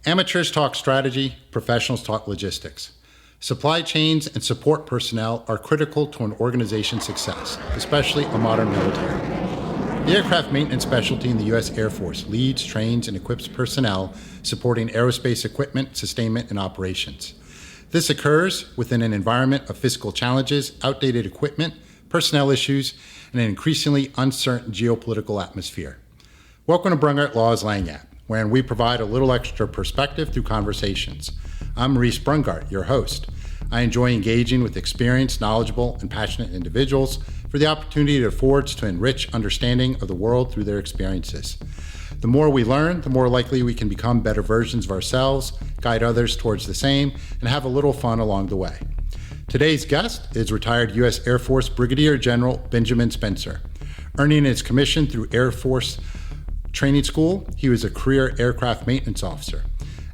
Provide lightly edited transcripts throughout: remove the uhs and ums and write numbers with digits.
Amateurs talk strategy, professionals talk logistics. Supply chains and support personnel are critical to an organization's success, especially a modern military. The aircraft maintenance specialty in the U.S. Air Force leads, trains, and equips personnel supporting aerospace equipment, sustainment, and operations. This occurs within an environment of fiscal challenges, outdated equipment, personnel issues, and an increasingly uncertain geopolitical atmosphere. Welcome to Brungart Law's Lagniappe, wherein we provide a little extra perspective through conversations. I'm Maurice Brungart, your host. I enjoy engaging with experienced, knowledgeable, and passionate individuals for the opportunity it affords to enrich understanding of the world through their experiences. The more we learn, the more likely we can become better versions of ourselves, guide others towards the same, and have a little fun along the way. Today's guest is retired U.S. Air Force Brigadier General Benjamin Spencer. Earning his commission through Air Force Training School, he was a career aircraft maintenance officer.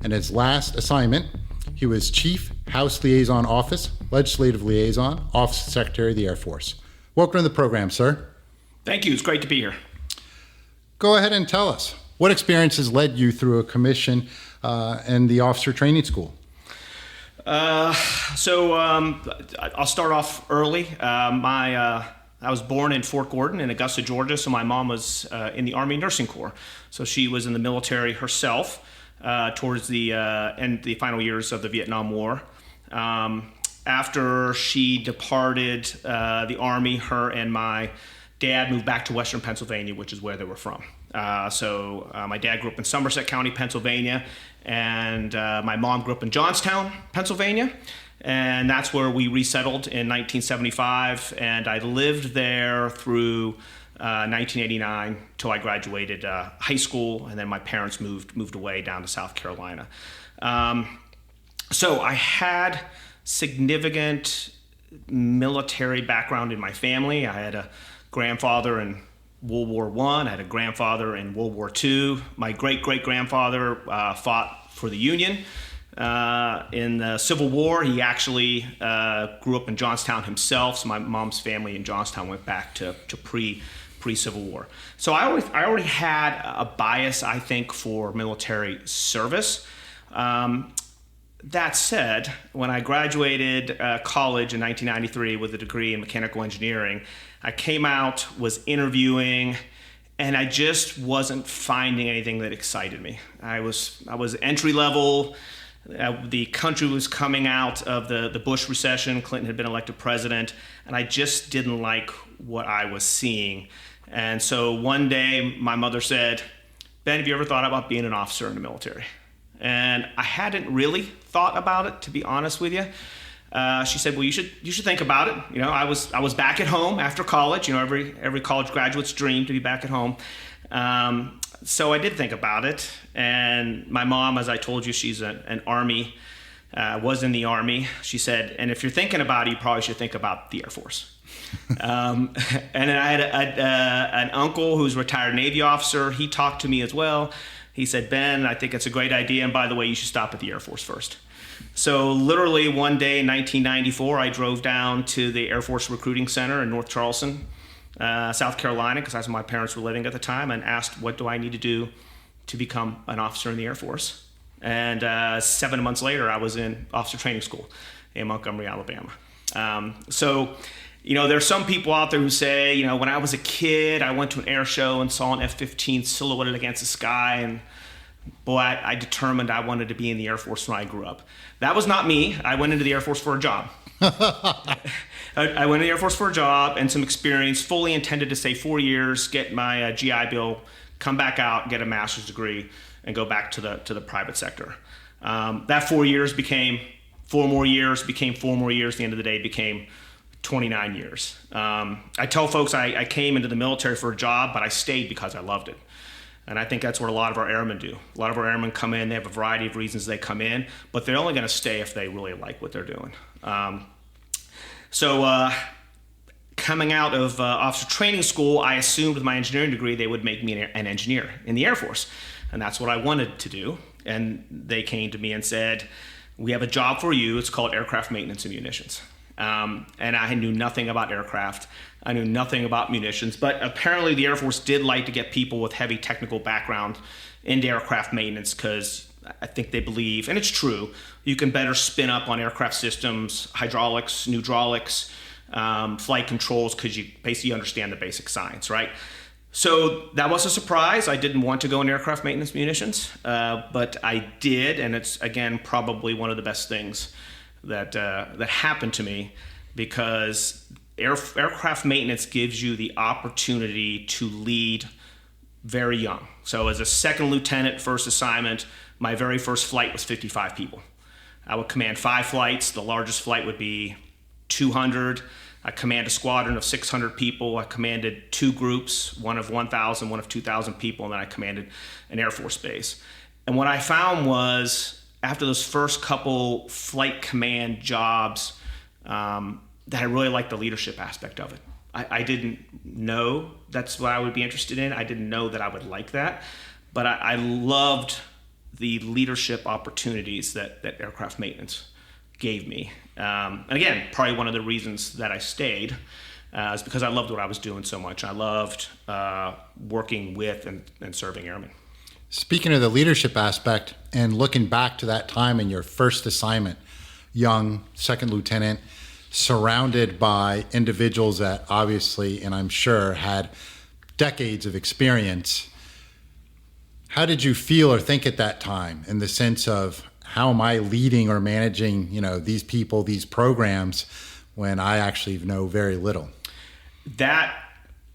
And his last assignment, he was Chief House Liaison Office, Legislative Liaison, Office Secretary of the Air Force. Welcome to the program, sir. Thank you. It's great to be here. Go ahead and tell us, what experiences led you through a commission and the Officer Training School? I'll start off early. I was born in Fort Gordon in Augusta, Georgia, so my mom was in the Army Nursing Corps. So she was in the military herself towards the final years of the Vietnam War. After she departed the Army, her and my dad moved back to Western Pennsylvania, which is where they were from. My dad grew up in Somerset County, Pennsylvania, and my mom grew up in Johnstown, Pennsylvania. And that's where we resettled in 1975, and I lived there through 1989 till I graduated high school, and then my parents moved away down to South Carolina. So I had significant military background in my family. I had a grandfather in World War I. I had a grandfather in World War II. My great-great-grandfather fought for the Union. In the Civil War, he actually grew up in Johnstown himself, so my mom's family in Johnstown went back to pre-Civil War. So I already had a bias, I think, for military service. That said, when I graduated college in 1993 with a degree in mechanical engineering, I came out, was interviewing, and I just wasn't finding anything that excited me. I was entry level. The country was coming out of the Bush recession. Clinton had been elected president, and I just didn't like what I was seeing. And so one day, my mother said, "Ben, have you ever thought about being an officer in the military?" And I hadn't really thought about it, to be honest with you. She said, "Well, you should think about it." You know, I was back at home after college. You know, every college graduate's dream to be back at home. So I did think about it, and my mom, as I told you, she's an Army, was in the Army. She said, "And if you're thinking about it, you probably should think about the Air Force." And then I had an uncle who's a retired Navy officer. He talked to me as well. He said, "Ben, I think it's a great idea, and by the way, you should stop at the Air Force first." So literally one day in 1994, I drove down to the Air Force Recruiting Center in North Charleston, South Carolina, because that's where my parents were living at the time, and asked, what do I need to do to become an officer in the Air Force? And 7 months later, I was in officer training school in Montgomery, Alabama. So, you know, there's some people out there who say, you know, when I was a kid, I went to an air show and saw an F-15 silhouetted against the sky, and boy, I determined I wanted to be in the Air Force when I grew up. That was not me. I went into the Air Force for a job. I went to the Air Force for a job and some experience, fully intended to stay 4 years, get my GI Bill, come back out, get a master's degree, and go back to the private sector. That 4 years became 4 more years, became 4 more years. At the end of the day, became 29 years. I tell folks I came into the military for a job, but I stayed because I loved it. And I think that's what a lot of our airmen do. A lot of our airmen come in, they have a variety of reasons they come in, but they're only going to stay if they really like what they're doing. Coming out of officer training school, I assumed with my engineering degree they would make me an engineer in the Air Force. And that's what I wanted to do. And they came to me and said, "We have a job for you. It's called aircraft maintenance and munitions." And I knew nothing about aircraft. I knew nothing about munitions, but apparently the Air Force did like to get people with heavy technical background into aircraft maintenance because I think they believe, and it's true, you can better spin up on aircraft systems, hydraulics, neutralics, flight controls, because you basically understand the basic science, right? So that was a surprise. I didn't want to go in aircraft maintenance munitions, but I did, and it's, again, probably one of the best things that happened to me, because aircraft maintenance gives you the opportunity to lead very young. So as a second lieutenant, first assignment, my very first flight was 55 people. I would command 5 flights. The largest flight would be 200. I command a squadron of 600 people. I commanded 2 groups, one of 1,000, one of 2,000 people, and then I commanded an Air Force base. And what I found was, after those first couple flight command jobs, that I really liked the leadership aspect of it. I didn't know that's what I would be interested in. I didn't know that I would like that, but I loved the leadership opportunities that aircraft maintenance gave me. And again, probably one of the reasons that I stayed is because I loved what I was doing so much. I loved working with and serving airmen. Speaking of the leadership aspect and looking back to that time in your first assignment, young second lieutenant, surrounded by individuals that obviously, and I'm sure, had decades of experience, how did you feel or think at that time, in the sense of, how am I leading or managing, these people, these programs, when I actually know very little? That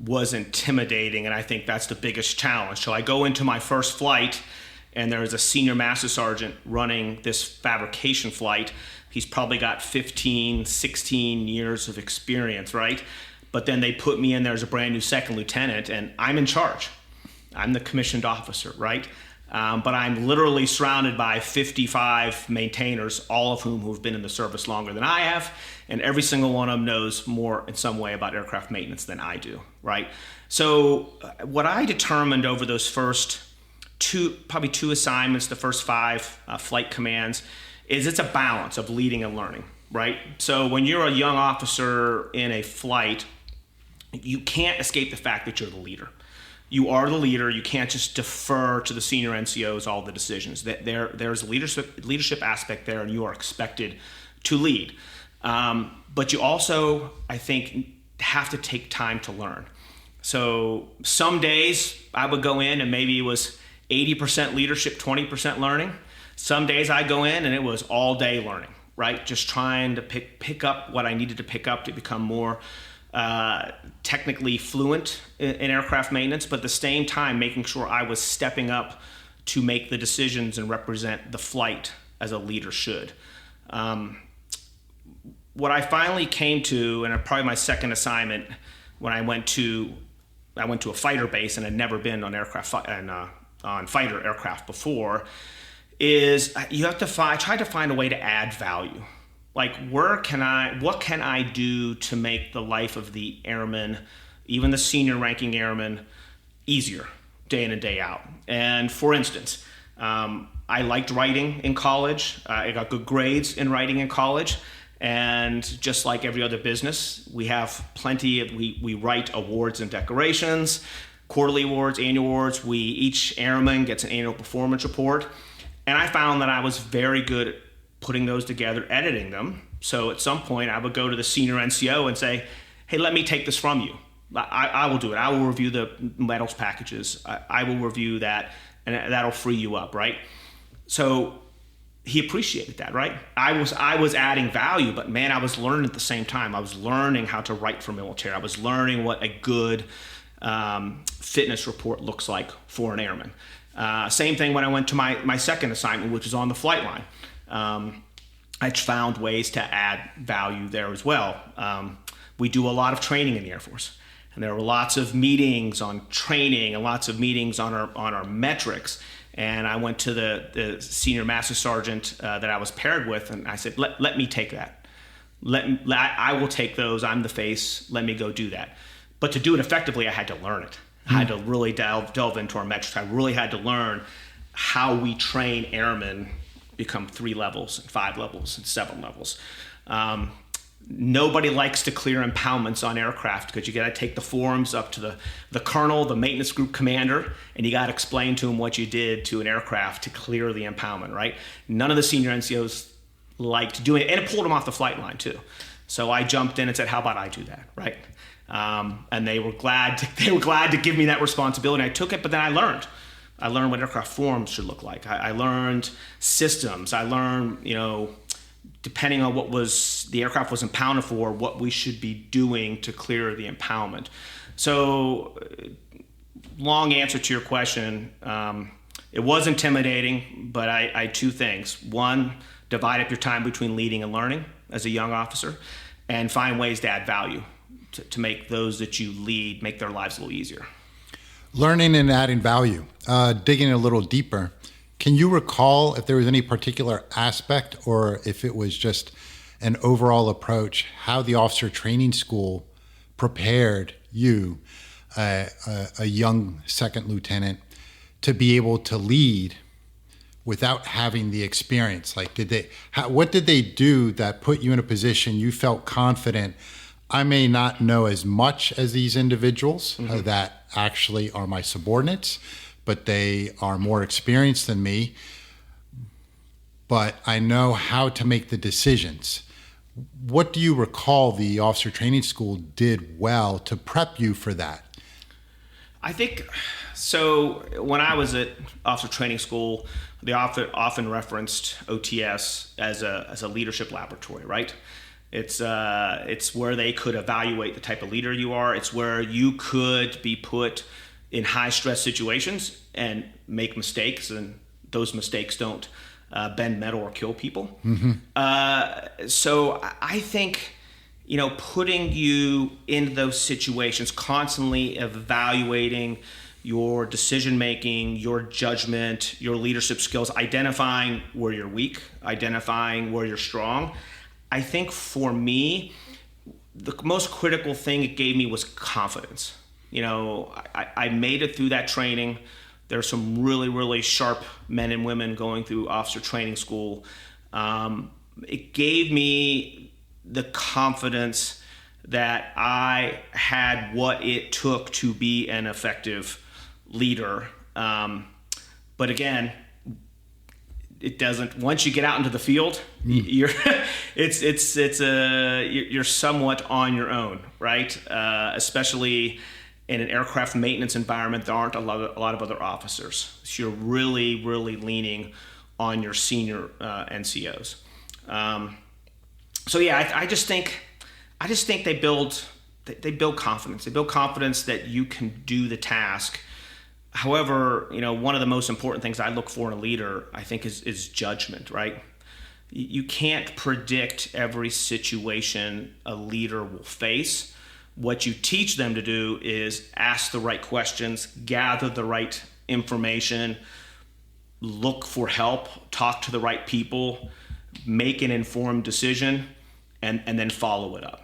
was intimidating, and I think that's the biggest challenge. So I go into my first flight, and there is a senior master sergeant running this fabrication flight. He's probably got 15, 16 years of experience, right? But then they put me in there as a brand new second lieutenant, and I'm in charge. I'm the commissioned officer, right? But I'm literally surrounded by 55 maintainers, all of whom have been in the service longer than I have, and every single one of them knows more in some way about aircraft maintenance than I do, right? So what I determined over those first probably two assignments, the first 5 flight commands, is it's a balance of leading and learning, right? So when you're a young officer in a flight, you can't escape the fact that you're the leader. You are the leader. You can't just defer to the senior NCOs all the decisions. There's a leadership aspect there, and you are expected to lead. But you also, I think, have to take time to learn. So some days I would go in and maybe it was 80% leadership, 20% learning. Some days I go in and it was all day learning, right? Just trying to pick up what I needed to pick up to become more technically fluent in aircraft maintenance, but at the same time making sure I was stepping up to make the decisions and represent the flight as a leader should. What I finally came to, and probably my second assignment, when I went to a fighter base and had never been on on fighter aircraft before, is you have to try to find a way to add value. Like, what can I do to make the life of the airman, even the senior ranking airman, easier day in and day out? And for instance, I liked writing in college. I got good grades in writing in college. And just like every other business, we have we write awards and decorations, quarterly awards, annual awards. Each airman gets an annual performance report. And I found that I was very good at putting those together, editing them. So at some point I would go to the senior NCO and say, hey, let me take this from you. I will do it. I will review the medals packages. I will review that, and that'll free you up, right? So he appreciated that, right? I was adding value, but man, I was learning at the same time. I was learning how to write for military. I was learning what a good fitness report looks like for an airman. Same thing when I went to my second assignment, which was on the flight line. I found ways to add value there as well. We do a lot of training in the Air Force, and there were lots of meetings on training and lots of meetings on our metrics. And I went to the senior master sergeant that I was paired with, and I said, let me take that. I will take those. I'm the face. Let me go do that. But to do it effectively, I had to learn it. I had to really delve into our metrics. I really had to learn how we train airmen become 3 levels and 5 levels and 7 levels. Nobody likes to clear impoundments on aircraft because you got to take the forms up to the colonel, the maintenance group commander, and you got to explain to him what you did to an aircraft to clear the impoundment, right? None of the senior NCOs liked doing it, and it pulled them off the flight line too. So I jumped in and said, "How about I do that?" Right? And they were glad to give me that responsibility. I took it, but then I learned what aircraft forms should look like. I learned systems. I learned, depending on what the aircraft was impounded for, what we should be doing to clear the impoundment. So, long answer to your question. It was intimidating, but I two things. One, divide up your time between leading and learning as a young officer, and find ways to add value to make those that you lead, make their lives a little easier. Learning and adding value. Digging a little deeper, can you recall if there was any particular aspect or if it was just an overall approach, how the officer training school prepared you, a young second lieutenant, to be able to lead without having the experience? Like, what did they do that put you in a position you felt confident, I may not know as much as these individuals that actually are my subordinates, but they are more experienced than me, but I know how to make the decisions. What do you recall the officer training school did well to prep you for that? I think, so when I was at officer training school, they often referenced OTS as a leadership laboratory, right? It's where they could evaluate the type of leader you are. It's where you could be put in high stress situations and make mistakes, and those mistakes don't bend metal or kill people. So I think, putting you in those situations, constantly evaluating your decision making, your judgment, your leadership skills, identifying where you're weak, identifying where you're strong. I think for me, the most critical thing it gave me was confidence. I made it through that training. There's some really, really sharp men and women going through officer training school. It gave me the confidence that I had what it took to be an effective leader. But again, it doesn't. Once you get out into the field, you're you're somewhat on your own, right? Especially in an aircraft maintenance environment, there aren't a lot of other officers. So you're really, really leaning on your senior NCOs. So yeah, I just think they build confidence. They build confidence that you can do the task. However, one of the most important things I look for in a leader, I think, is judgment, right? You can't predict every situation a leader will face. What you teach them to do is ask the right questions, gather the right information, look for help, talk to the right people, make an informed decision, and then follow it up.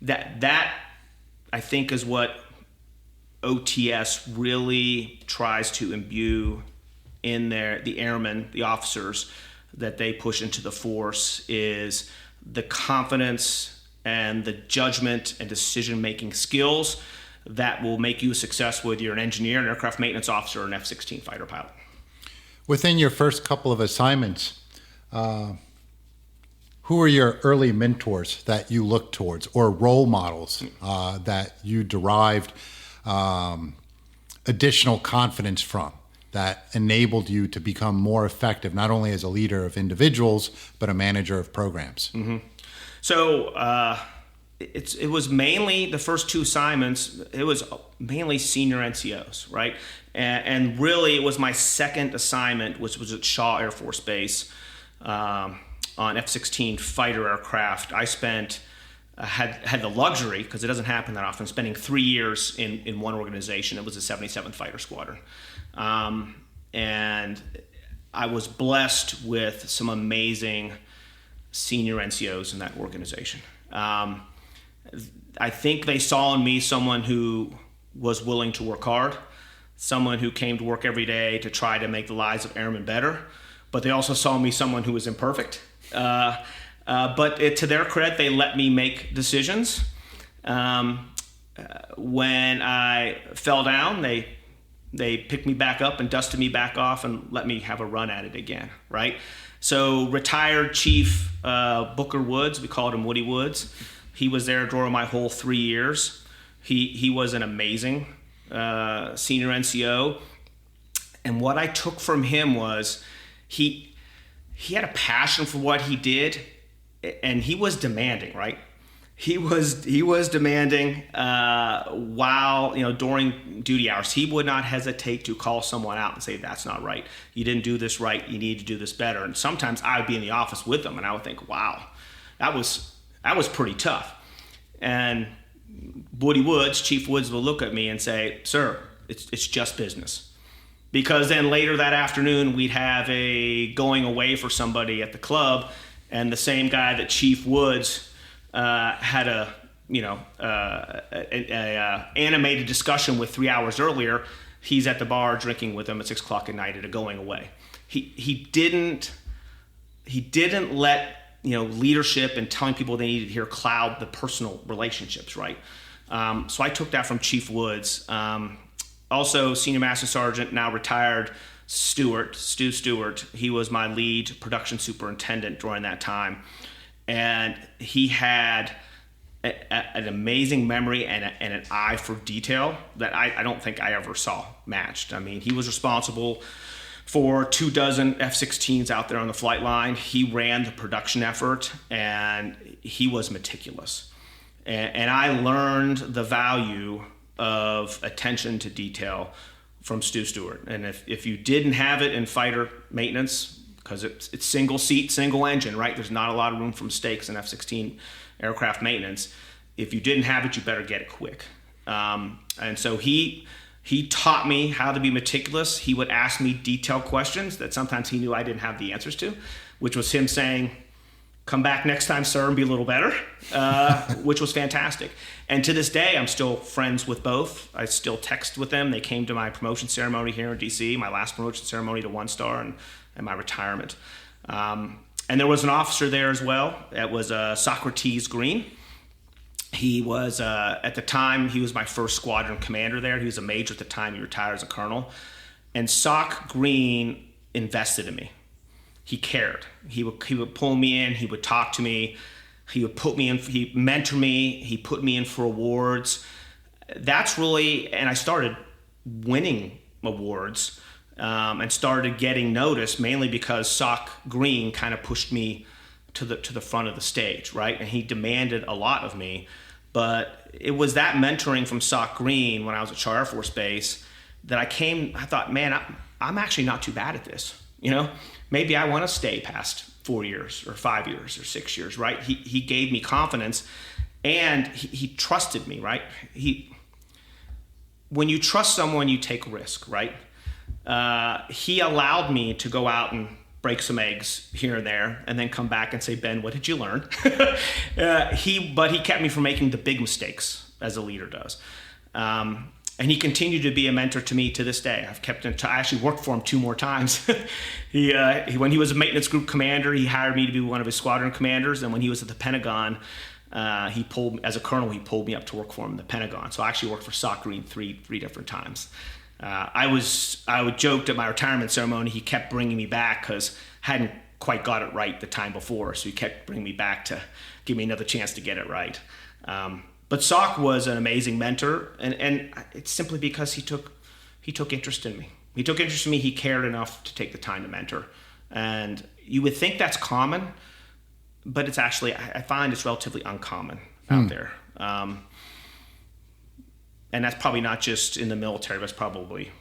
That I think is what OTS really tries to imbue in the airmen, the officers that they push into the force, is the confidence and the judgment and decision-making skills that will make you successful whether you're an engineer, an aircraft maintenance officer, or an F-16 fighter pilot. Within your first couple of assignments, who are your early mentors that you look towards, or role models that you derived additional confidence from, that enabled you to become more effective, not only as a leader of individuals, but a manager of programs? So it was mainly the first two assignments. It was mainly senior NCOs, right? And really, it was my second assignment, which was at Shaw Air Force Base on F-16 fighter aircraft. I spent had the luxury, because it doesn't happen that often, spending 3 years in one organization. It was the 77th Fighter Squadron, and I was blessed with some amazing senior NCOs in that organization. I think they saw in me someone who was willing to work hard, someone who came to work every day to try to make the lives of airmen better, but they also saw in me someone who was imperfect. But to their credit, they let me make decisions. When I fell down, they picked me back up and dusted me back off and let me have a run at it again, right? So retired Chief Booker Woods, we called him Woody Woods. He was there during my whole 3 years. He was an amazing senior NCO. And what I took from him was he had a passion for what he did, and he was demanding, right? He was demanding while, during duty hours. He would not hesitate to call someone out and say, that's not right. You didn't do this right. You need to do this better. And sometimes I would be in the office with them and I would think, wow, that was pretty tough. And Woody Woods, Chief Woods, will look at me and say, sir, it's just business. Because then later that afternoon, we'd have a going away for somebody at the club, and the same guy that Chief Woods had a animated discussion with 3 hours earlier, he's at the bar drinking with them at 6 o'clock at night at a going away. He didn't let leadership and telling people they needed to hear cloud the personal relationships, right? So I took that from Chief Woods. Also, Senior Master Sergeant, now retired, Stu Stewart. He was my lead production superintendent during that time. And he had an amazing memory and an eye for detail that I don't think I ever saw matched. I mean, he was responsible for 24 F-16s out there on the flight line. He ran the production effort, and he was meticulous. And I learned the value of attention to detail from Stu Stewart. And if you didn't have it in fighter maintenance, because it's single seat, single engine, right? There's not a lot of room for mistakes in F-16 aircraft maintenance. If you didn't have it, you better get it quick. And so he taught me how to be meticulous. He would ask me detailed questions that sometimes he knew I didn't have the answers to, which was him saying, come back next time, sir, and be a little better, which was fantastic. And to this day, I'm still friends with both. I still text with them. They came to my promotion ceremony here in D.C., my last promotion ceremony to 1-star, and my retirement. And there was an officer there as well. That was Socrates Green. He was, at the time, he was my first squadron commander there. He was a major at the time. He retired as a colonel. And Sock Green invested in me. He cared. He would pull me in. He would talk to me. He would put me in. He mentored me. He put me in for awards. That's really, and I started winning awards and started getting noticed mainly because Sock Green kind of pushed me to the front of the stage, right? And he demanded a lot of me. But it was that mentoring from Sock Green when I was at Shaw Air Force Base that I thought, man, I'm actually not too bad at this. Maybe I want to stay past 4 years or 5 years or 6 years, right? He gave me confidence, and he trusted me, right? When you trust someone, you take risk, right? He allowed me to go out and break some eggs here and there, and then come back and say, Ben, what did you learn? But he kept me from making the big mistakes, as a leader does. And he continued to be a mentor to me to this day. I've kept in touch. I actually worked for him 2 more times. When he was a maintenance group commander, he hired me to be one of his squadron commanders. And when he was at the Pentagon, as a colonel, he pulled me up to work for him in the Pentagon. So I actually worked for Sock Green three different times. I would joke at my retirement ceremony, he kept bringing me back because I hadn't quite got it right the time before. So he kept bringing me back to give me another chance to get it right. But Sock was an amazing mentor, and it's simply because he took interest in me. He took interest in me. He cared enough to take the time to mentor. And you would think that's common, but it's actually, I find it's relatively uncommon out there. And that's probably not just in the military, but it's probably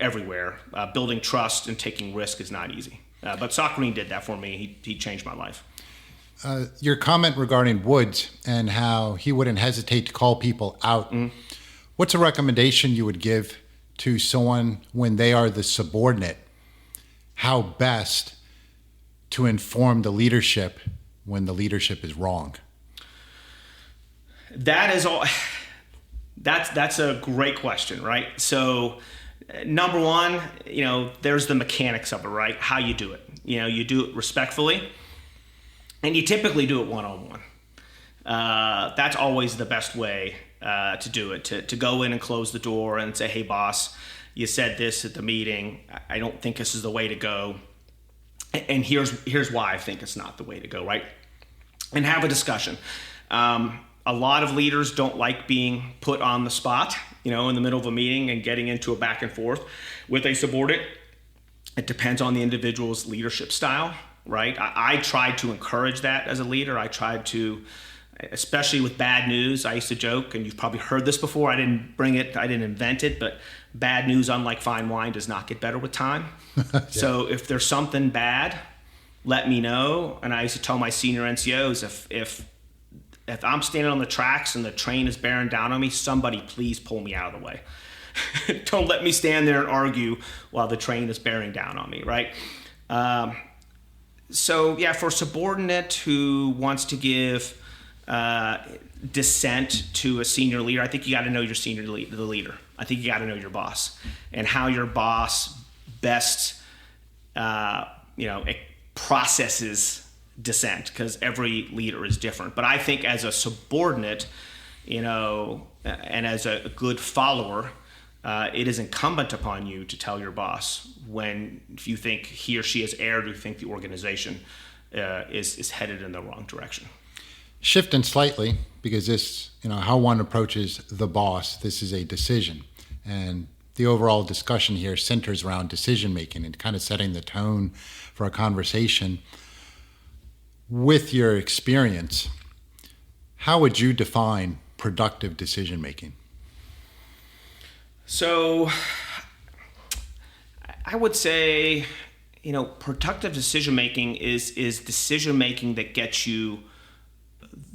everywhere. Building trust and taking risk is not easy. But Sock Green did that for me. He changed my life. Your comment regarding Woods and how he wouldn't hesitate to call people out. What's a recommendation you would give to someone when they are the subordinate? How best to inform the leadership when the leadership is wrong? That's a great question, right? So number one, there's the mechanics of it, right? How you do it. You do it respectfully. And you typically do it one-on-one. That's always the best way to do it, to go in and close the door and say, hey, boss, you said this at the meeting. I don't think this is the way to go. And here's why I think it's not the way to go, right? And have a discussion. A lot of leaders don't like being put on the spot, in the middle of a meeting and getting into a back and forth with a subordinate. It depends on the individual's leadership style, right? I tried to encourage that as a leader. I tried to, especially with bad news, I used to joke, and you've probably heard this before, I didn't invent it, but bad news, unlike fine wine, does not get better with time. Yeah. So if there's something bad, let me know. And I used to tell my senior NCOs, if I'm standing on the tracks and the train is bearing down on me, somebody please pull me out of the way. Don't let me stand there and argue while the train is bearing down on me, right? So yeah, for a subordinate who wants to give dissent to a senior leader, I think you got to know your the leader. I think you got to know your boss and how your boss best, processes dissent, because every leader is different. But I think as a subordinate, and as a good follower, it is incumbent upon you to tell your boss if you think he or she has erred, or you think the organization is headed in the wrong direction. Shifting slightly, because this, how one approaches the boss, this is a decision. And the overall discussion here centers around decision making and kind of setting the tone for a conversation. With your experience, how would you define productive decision making? So I would say, productive decision making is decision making that gets you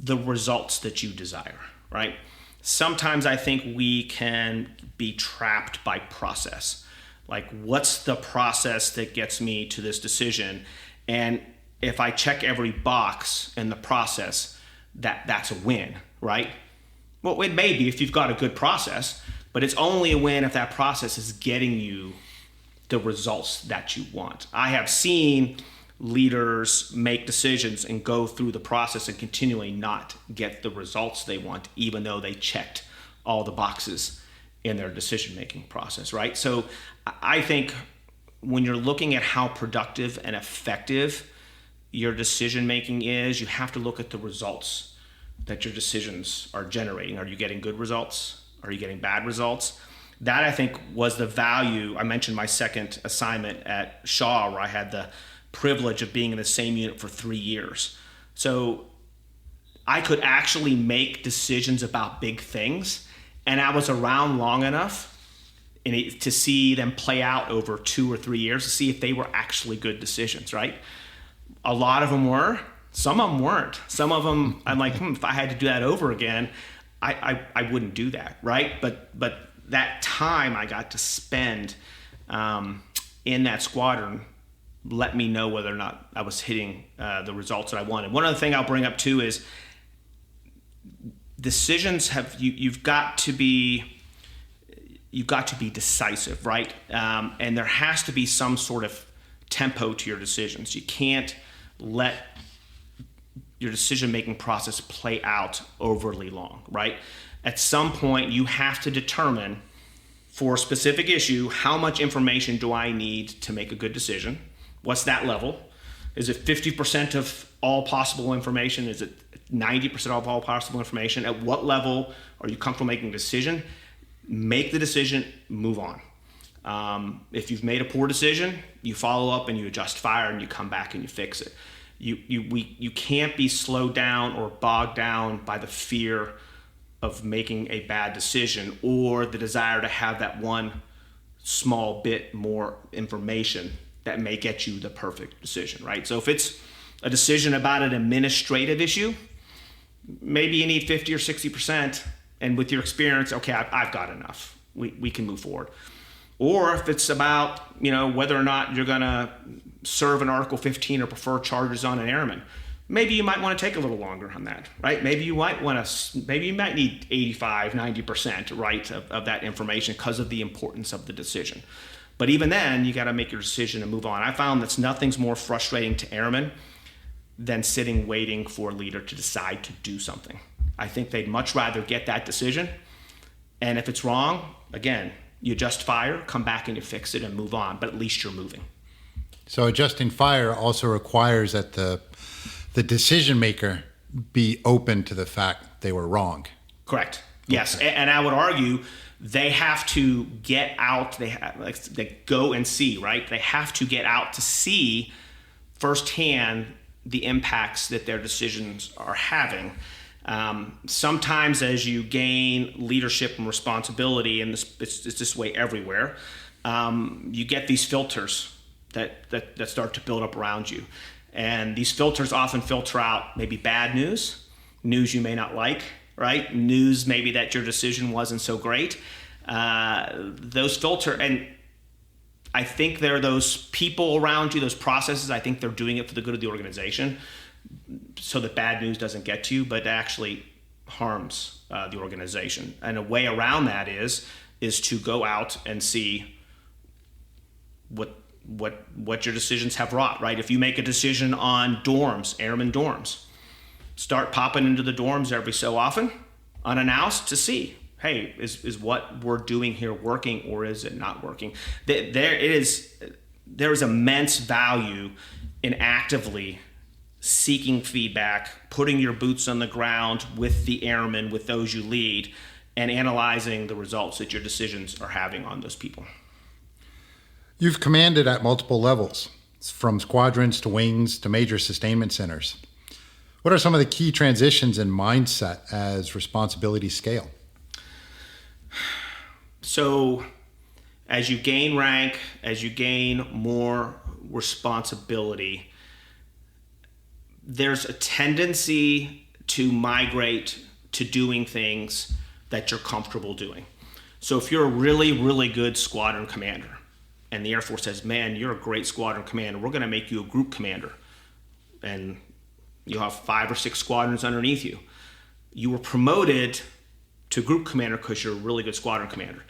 the results that you desire, right? Sometimes I think we can be trapped by process. Like, what's the process that gets me to this decision? And if I check every box in the process, that's a win, right? Well, it may be if you've got a good process, but it's only a win if that process is getting you the results that you want. I have seen leaders make decisions and go through the process and continually not get the results they want, even though they checked all the boxes in their decision-making process, right? So I think when you're looking at how productive and effective your decision-making is, you have to look at the results that your decisions are generating. Are you getting good results? Are you getting bad results? That, I think, was the value. I mentioned my second assignment at Shaw, where I had the privilege of being in the same unit for 3 years. So I could actually make decisions about big things, and I was around long enough to see them play out over 2 or 3 years to see if they were actually good decisions, right? A lot of them were. Some of them weren't. Some of them, I'm like, if I had to do that over again, I wouldn't do that, right? But that time I got to spend in that squadron let me know whether or not I was hitting the results that I wanted. One other thing I'll bring up too is decisions you've got to be decisive, right? And there has to be some sort of tempo to your decisions. You can't let your decision-making process play out overly long, right? At some point, you have to determine for a specific issue, how much information do I need to make a good decision? What's that level? Is it 50% of all possible information? Is it 90% of all possible information? At what level are you comfortable making a decision? Make the decision, move on. If you've made a poor decision, you follow up and you adjust fire and you come back and you fix it. You can't be slowed down or bogged down by the fear of making a bad decision or the desire to have that one small bit more information that may get you the perfect decision, right? So if it's a decision about an administrative issue, maybe you need 50 or 60%, and with your experience, okay, I've got enough. We can move forward. Or if it's about, whether or not you're gonna serve an Article 15 or prefer charges on an airman, maybe you might want to take a little longer on that, right? Maybe you might need 85, 90%, right, of that information because of the importance of the decision. But even then, you got to make your decision and move on. I found that nothing's more frustrating to airmen than sitting waiting for a leader to decide to do something. I think they'd much rather get that decision. And if it's wrong, again, you adjust fire, come back and you fix it and move on, but at least you're moving. So adjusting fire also requires that the decision maker be open to the fact they were wrong. Correct. Yes, and I would argue they have to get out. They go and see, right? They have to get out to see firsthand the impacts that their decisions are having. Sometimes, as you gain leadership and responsibility, and it's this way everywhere, you get these filters that start to build up around you, and these filters often filter out maybe bad news you may not like. Right? News maybe that your decision wasn't so great. Those filter, and I think there are those people around you, those processes, I think they're doing it for the good of the organization so that bad news doesn't get to you, but actually harms the organization. And a way around that is to go out and see what your decisions have wrought, right? If you make a decision on dorms, airmen dorms, start popping into the dorms every so often, unannounced, to see, hey, is what we're doing here working or is it not working? There is immense value in actively seeking feedback, putting your boots on the ground with the airmen, with those you lead, and analyzing the results that your decisions are having on those people. You've commanded at multiple levels, from squadrons to wings to major sustainment centers. What are some of the key transitions in mindset as responsibilities scale? So as you gain rank, as you gain more responsibility, there's a tendency to migrate to doing things that you're comfortable doing. So if you're a really, really good squadron commander and the Air Force says, man, you're a great squadron commander, we're going to make you a group commander. And you'll have 5 or 6 squadrons underneath you. You were promoted to group commander because you're a really good squadron commander.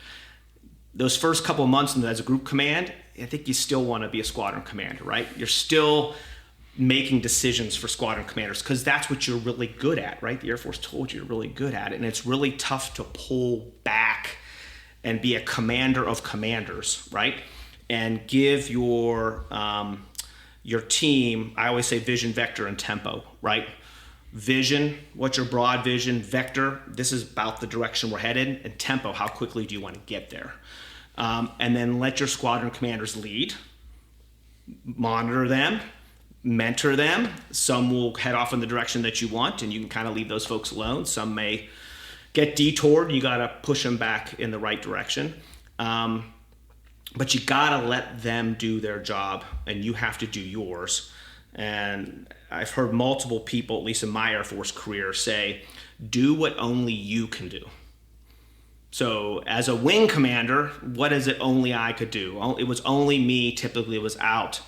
Those first couple of months as a group command, I think you still want to be a squadron commander, right? You're still making decisions for squadron commanders because that's what you're really good at, right? The Air Force told you you're really good at it, and it's really tough to pull back and be a commander of commanders, right? And give your team, I always say vision, vector, and tempo, right? Vision, what's your broad vision? Vector, this is about the direction we're headed. And tempo, how quickly do you want to get there? And then let your squadron commanders lead, monitor them, mentor them. Some will head off in the direction that you want, and you can kind of leave those folks alone. Some may get detoured. You got to push them back in the right direction. But you gotta let them do their job, and you have to do yours. And I've heard multiple people, at least in my Air Force career, say, do what only you can do. So as a wing commander, what is it only I could do? It was only me, typically, was out,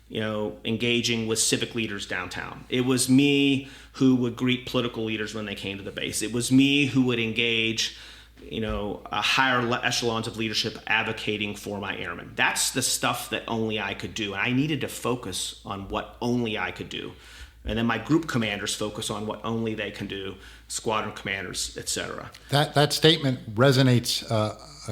engaging with civic leaders downtown. It was me who would greet political leaders when they came to the base. It was me who would engage higher echelons of leadership advocating for my airmen. That's the stuff that only I could do. And I needed to focus on what only I could do. And then my group commanders focus on what only they can do, squadron commanders, etc. That statement resonates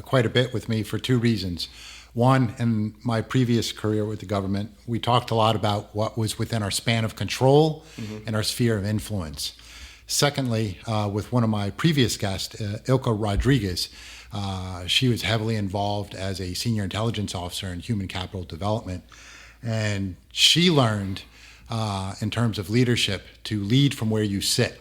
quite a bit with me for 2 reasons. One, in my previous career with the government, we talked a lot about what was within our span of control and our sphere of influence. Secondly, with one of my previous guests, Ilka Rodriguez, she was heavily involved as a senior intelligence officer in human capital development. And she learned, in terms of leadership, to lead from where you sit.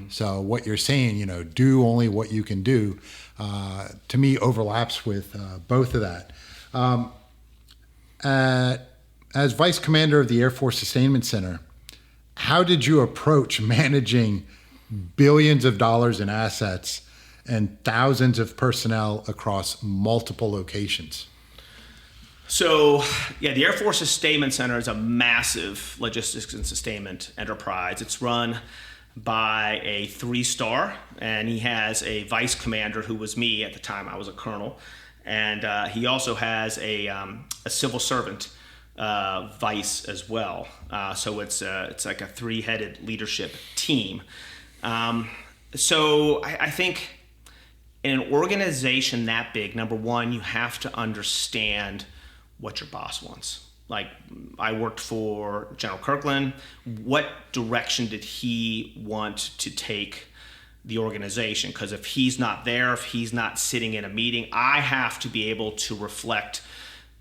So what you're saying, do only what you can do, to me overlaps with both of that. As Vice Commander of the Air Force Sustainment Center, how did you approach managing billions of dollars in assets and thousands of personnel across multiple locations? So, the Air Force Sustainment Center is a massive logistics and sustainment enterprise. It's run by a 3-star, and he has a vice commander who was me at the time. I was a colonel. And he also has a civil servant vice as well. So it's like a three-headed leadership team. So I think in an organization that big, number one, you have to understand what your boss wants. Like, I worked for General Kirkland. What direction did he want to take the organization? Because if he's not there, if he's not sitting in a meeting, I have to be able to reflect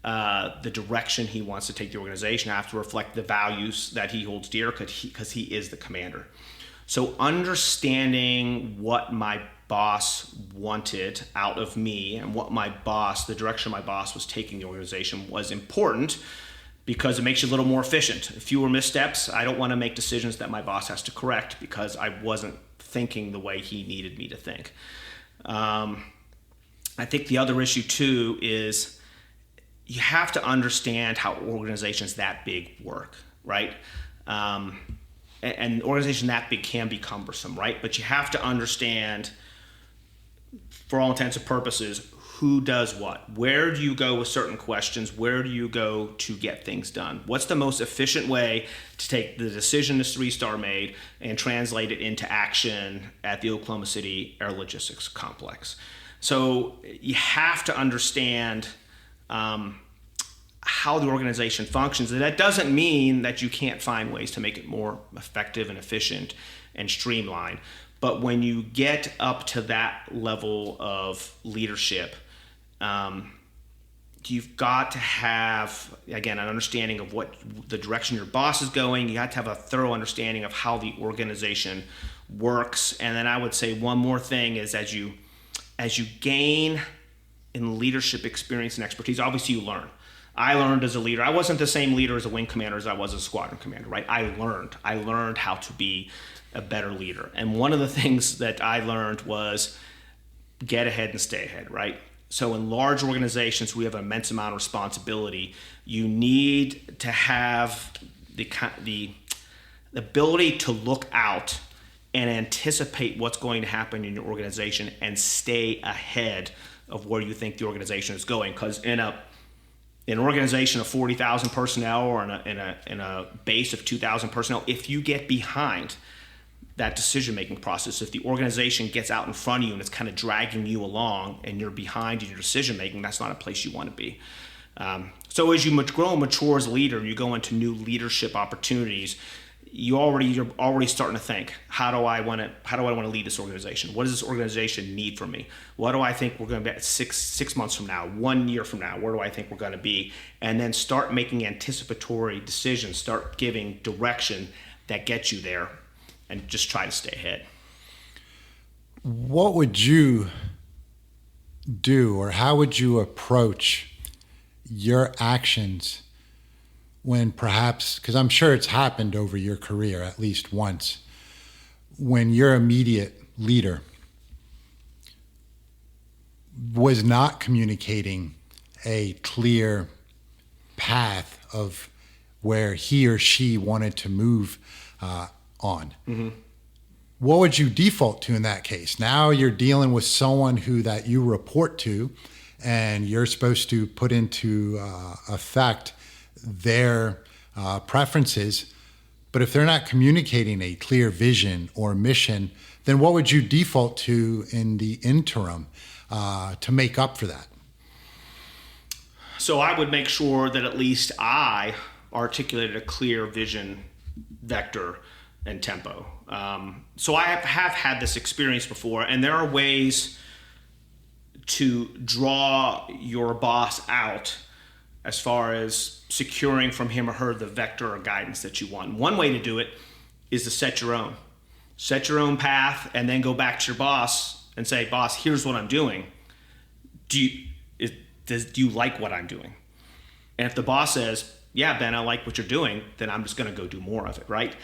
the direction he wants to take the organization. I have to reflect the values that he holds dear, because he is the commander. So understanding what my boss wanted out of me and what the direction my boss was taking the organization was important, because it makes you a little more efficient. Fewer missteps. I don't want to make decisions that my boss has to correct because I wasn't thinking the way he needed me to think. I think the other issue too is you have to understand how organizations that big work, right? And organization that big can be cumbersome, right? But you have to understand, for all intents and purposes, who does what? Where do you go with certain questions? Where do you go to get things done? What's the most efficient way to take the decision this 3-star made and translate it into action at the Oklahoma City Air Logistics Complex? So you have to understand how the organization functions. And that doesn't mean that you can't find ways to make it more effective and efficient and streamlined. But when you get up to that level of leadership, you've got to have, again, an understanding of what the direction your boss is going. You have to have a thorough understanding of how the organization works. And then I would say one more thing is, as you gain in leadership experience and expertise, obviously you learn. I learned as a leader. I wasn't the same leader as a wing commander as I was as a squadron commander, right? I learned how to be a better leader. And one of the things that I learned was get ahead and stay ahead, right? So in large organizations, we have an immense amount of responsibility. You need to have the ability to look out and anticipate what's going to happen in your organization and stay ahead of where you think the organization is going. Because in an organization of 40,000 personnel or in a base of 2,000 personnel, if you get behind that decision-making process, if the organization gets out in front of you and it's kind of dragging you along and you're behind in your decision-making, that's not a place you want to be. So as you grow and mature as a leader and you go into new leadership opportunities, you're already starting to think, how do I want to lead this organization? What does this organization need from me? What do I think we're going to be at six months from now, 1 year from now? Where do I think we're going to be? And then start making anticipatory decisions, start giving direction that gets you there, and just try to stay ahead. What would you do, or how would you approach your actions when perhaps, because I'm sure it's happened over your career at least once, when your immediate leader was not communicating a clear path of where he or she wanted to move on. Mm-hmm. What would you default to in that case? Now you're dealing with someone that you report to, and you're supposed to put into effect their preferences. But if they're not communicating a clear vision or mission, then what would you default to in the interim to make up for that? So I would make sure that at least I articulated a clear vision, vector, and tempo. So I have had this experience before, and there are ways to draw your boss out as far as securing from him or her the vector or guidance that you want. One way to do it is to set your own path, and then go back to your boss and say, boss, here's what I'm doing. Do you like what I'm doing? And if the boss says, yeah, Ben, I like what you're doing, then I'm just going to go do more of it, right?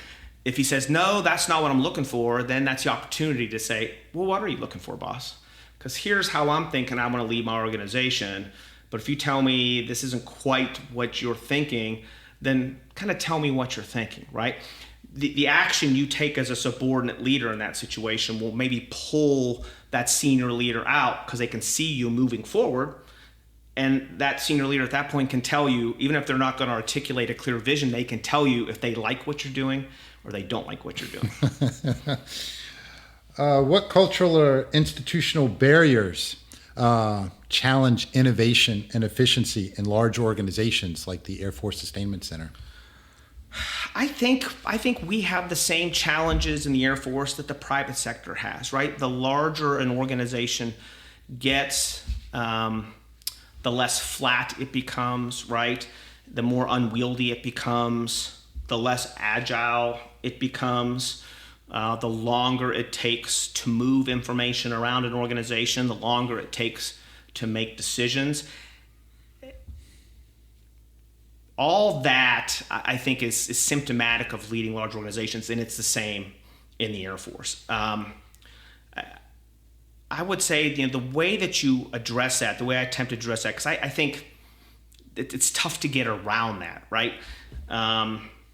If he says, no, that's not what I'm looking for, then that's the opportunity to say, well, what are you looking for, boss? Because here's how I'm thinking I want to lead my organization. But if you tell me this isn't quite what you're thinking, then kind of tell me what you're thinking, right? The action you take as a subordinate leader in that situation will maybe pull that senior leader out because they can see you moving forward, And that senior leader at that point can tell you, even if they're not going to articulate a clear vision, they can tell you if they like what you're doing or they don't like what you're doing. What cultural or institutional barriers challenge innovation and efficiency in large organizations like the Air Force Sustainment Center? I think we have the same challenges in the Air Force that the private sector has, right? The larger an organization gets, the less flat it becomes, right? The more unwieldy it becomes, the less agile it becomes, the longer it takes to move information around an organization, the longer it takes to make decisions. All that, I think, is symptomatic of leading large organizations, and it's the same in the Air Force. I would say, the way that you address that, the way I attempt to address that, because I think it's tough to get around that, right?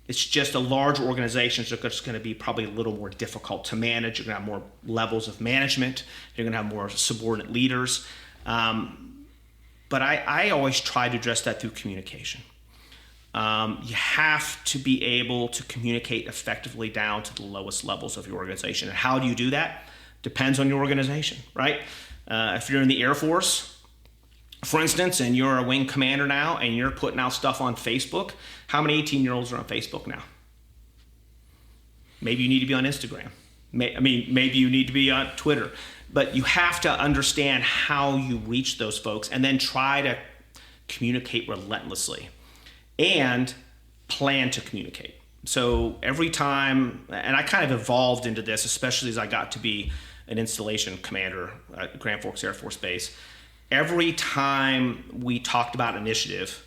It's just a large organizations are just going to be probably a little more difficult to manage. You're going to have more levels of management. You're going to have more subordinate leaders. But I always try to address that through communication. You have to be able to communicate effectively down to the lowest levels of your organization. And how do you do that? Depends on your organization, right? If you're in the Air Force, for instance, and you're a wing commander now and you're putting out stuff on Facebook, how many 18-year-olds are on Facebook now? Maybe you need to be on Instagram. Maybe you need to be on Twitter. But you have to understand how you reach those folks and then try to communicate relentlessly and plan to communicate. So every time, and I kind of evolved into this, especially as I got to be an installation commander at Grand Forks Air Force Base, every time we talked about an initiative,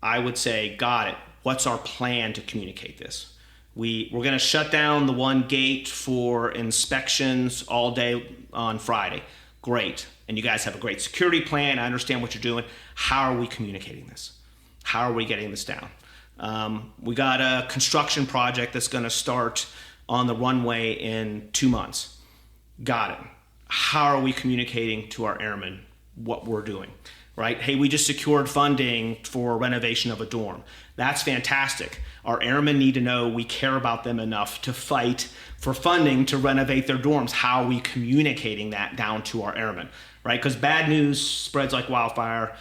I would say, got it, what's our plan to communicate this? We're going to shut down the one gate for inspections all day on Friday. Great. And you guys have a great security plan. I understand what you're doing. How are we communicating this? How are we getting this down? We got a construction project that's going to start on the runway in 2 months. Got it. How are we communicating to our airmen what we're doing, right? Hey, we just secured funding for renovation of a dorm. That's fantastic. Our airmen need to know we care about them enough to fight for funding to renovate their dorms. How are we communicating that down to our airmen, right? Because bad news spreads like wildfire.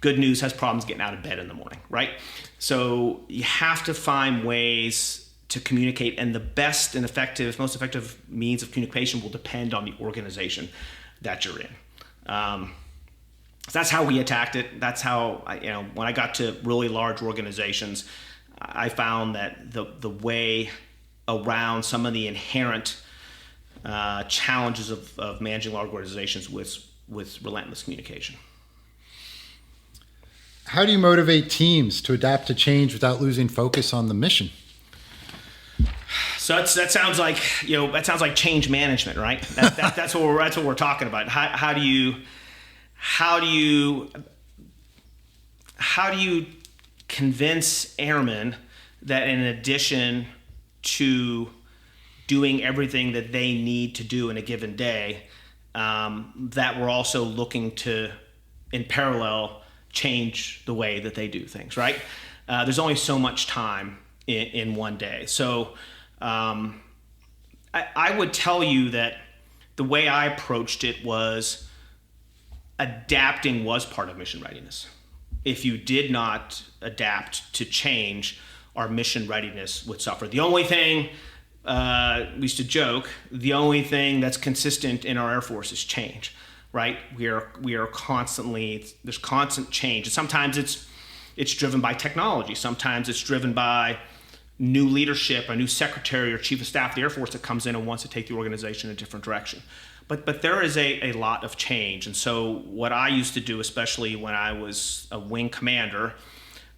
Good news has problems getting out of bed in the morning, right? So you have to find ways to communicate, and the best and most effective means of communication will depend on the organization that you're in. So that's how we attacked it. That's how, when I got to really large organizations, I found that the way around some of the inherent challenges of managing large organizations was relentless communication. How do you motivate teams to adapt to change without losing focus on the mission? So that sounds like change management, right? That's what we're talking about. How do you convince airmen that in addition to doing everything that they need to do in a given day, that we're also looking to, in parallel, change the way that they do things, right? There's only so much time in one day. So I would tell you that the way I approached it was adapting was part of mission readiness. If you did not adapt to change, our mission readiness would suffer. The only thing, we used to joke, the only thing that's consistent in our Air Force is change, right? We are constantly, there's constant change. And sometimes it's driven by technology. Sometimes it's driven by new leadership, a new secretary or chief of staff of the Air Force that comes in and wants to take the organization in a different direction. But there is a lot of change. And so what I used to do, especially when I was a wing commander,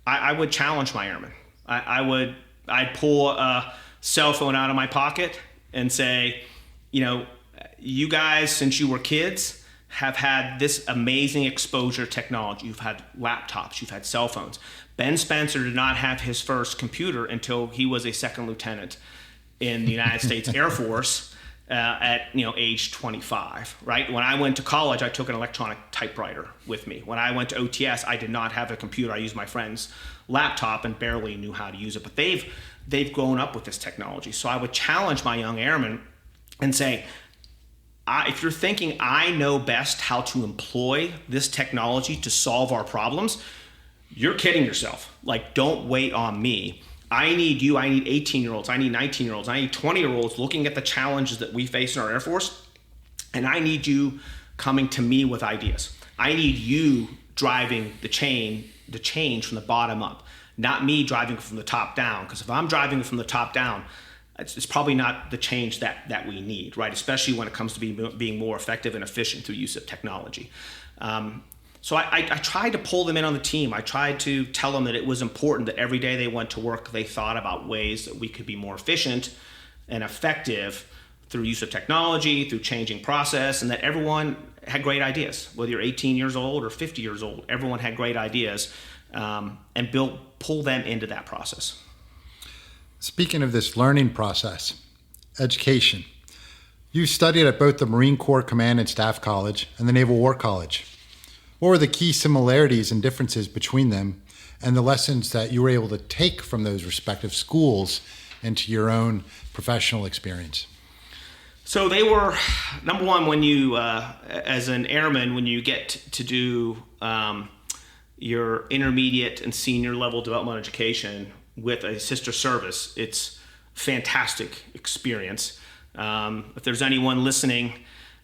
I would challenge my airmen. I'd pull a cell phone out of my pocket and say, you guys, since you were kids, have had this amazing exposure to technology. You've had laptops, you've had cell phones. Ben Spencer did not have his first computer until he was a second lieutenant in the United States Air Force. at age 25, right? When I went to college, I took an electronic typewriter with me. When I went to OTS, I did not have a computer. I used my friend's laptop and barely knew how to use it. But they've grown up with this technology. So I would challenge my young airmen and say, if you're thinking I know best how to employ this technology to solve our problems, you're kidding yourself. Like, don't wait on me. I need you. I need 18-year-olds. I need 19-year-olds. I need 20-year-olds looking at the challenges that we face in our Air Force. And I need you coming to me with ideas. I need you driving the change from the bottom up, not me driving from the top down. Because if I'm driving from the top down, it's probably not the change that we need, right? Especially when it comes to being more effective and efficient through use of technology. So I tried to pull them in on the team. I tried to tell them that it was important that every day they went to work, they thought about ways that we could be more efficient and effective through use of technology, through changing process, and that everyone had great ideas. Whether you're 18 years old or 50 years old, everyone had great ideas, and pull them into that process. Speaking of this learning process, education. You studied at both the Marine Corps Command and Staff College and the Naval War College. What were the key similarities and differences between them and the lessons that you were able to take from those respective schools into your own professional experience? So they were, number one, when you, as an airman, when you get to do your intermediate and senior level development education with a sister service, it's a fantastic experience. If there's anyone listening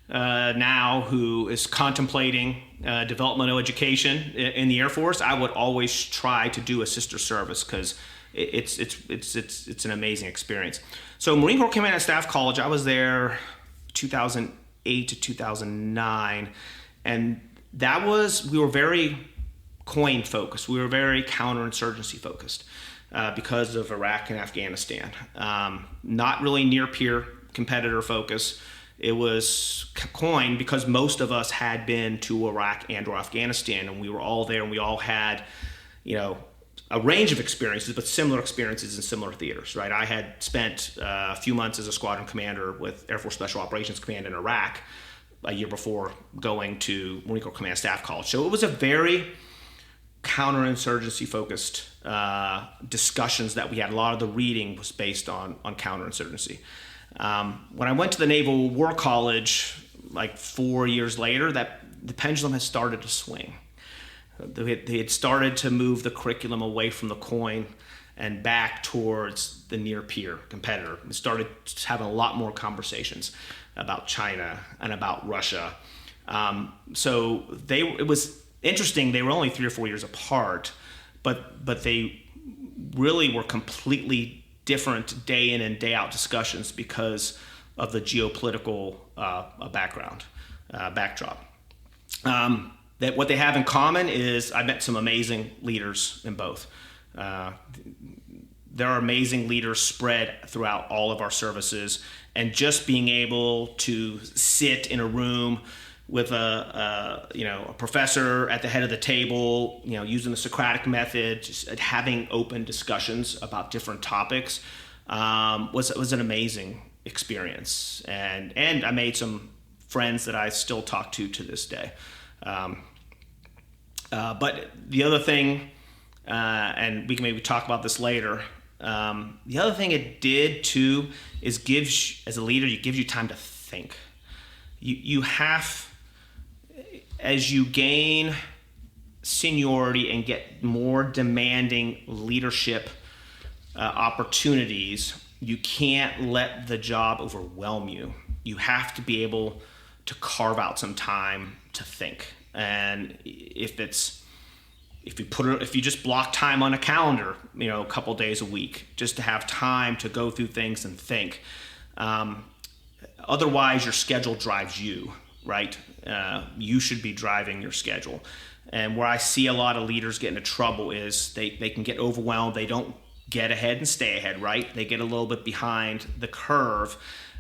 now who is contemplating developmental education in the Air Force, I would always try to do a sister service because it's an amazing experience. So Marine Corps Command and Staff College, I was there 2008 to 2009, and we were very COIN focused. We were very counterinsurgency focused because of Iraq and Afghanistan. Not really near peer competitor focus. It was COIN because most of us had been to Iraq and or Afghanistan, and we were all there, and we all had, a range of experiences, but similar experiences in similar theaters, right? I had spent a few months as a squadron commander with Air Force Special Operations Command in Iraq a year before going to Marine Corps Command Staff College. So it was a very counterinsurgency focused discussions that we had. A lot of the reading was based on counterinsurgency. When I went to the Naval War College, like 4 years later, the pendulum has started to swing. They had started to move the curriculum away from the COIN and back towards the near-peer competitor. They started having a lot more conversations about China and about Russia. So it was interesting. They were only 3 or 4 years apart, but they really were completely different day in and day out discussions because of the geopolitical backdrop. That what they have in common is I met some amazing leaders in both. There are amazing leaders spread throughout all of our services, and just being able to sit in a room with a professor at the head of the table, using the Socratic method, just having open discussions about different topics, was an amazing experience, and I made some friends that I still talk to this day. But the other thing, and we can maybe talk about this later, the other thing it did too is as a leader, it gives you time to think. You have, as you gain seniority and get more demanding leadership opportunities, you can't let the job overwhelm you. You have to be able to carve out some time to think. And if you just block time on a calendar, a couple days a week, just to have time to go through things and think. Otherwise, your schedule drives you, right? You should be driving your schedule. And where I see a lot of leaders get into trouble is they can get overwhelmed. They don't get ahead and stay ahead, right? They get a little bit behind the curve.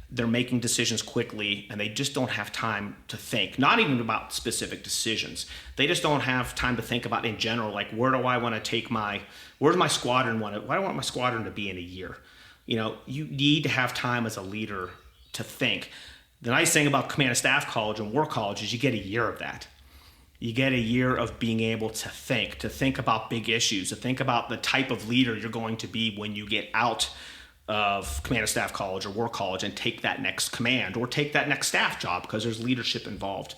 They're making decisions quickly, and they just don't have time to think, not even about specific decisions. They just don't have time to think about in general, like, where do I want to take where's my squadron where do I want my squadron to be in a year? You need to have time as a leader to think. The nice thing about Command and Staff College and War College is you get a year of that. You get a year of being able to think about big issues, to think about the type of leader you're going to be when you get out of Command and Staff College or War College and take that next command or take that next staff job, because there's leadership involved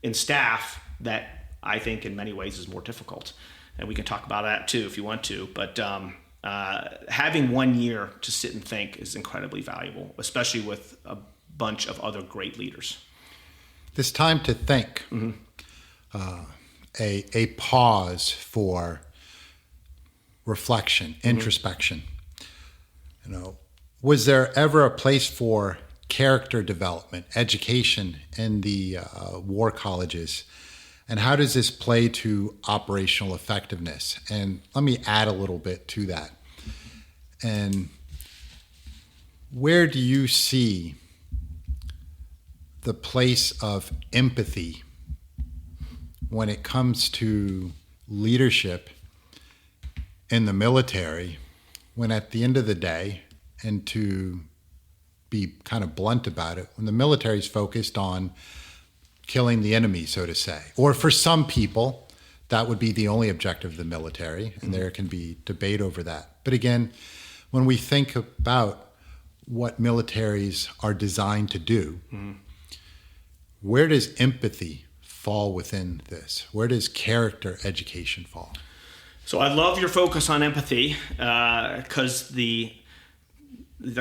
in staff that I think in many ways is more difficult. And we can talk about that too if you want to. But having 1 year to sit and think is incredibly valuable, especially with a bunch of other great leaders. This time to think, a pause for reflection, introspection. Was there ever a place for character development, education in the war colleges? And how does this play to operational effectiveness? And let me add a little bit to that. And where do you see the place of empathy when it comes to leadership in the military, when at the end of the day, and to be kind of blunt about it, when the military is focused on killing the enemy, so to say, or for some people, that would be the only objective of the military, and there can be debate over that. But again, when we think about what militaries are designed to do, where does empathy fall within this? Where does character education fall? So I love your focus on empathy, because the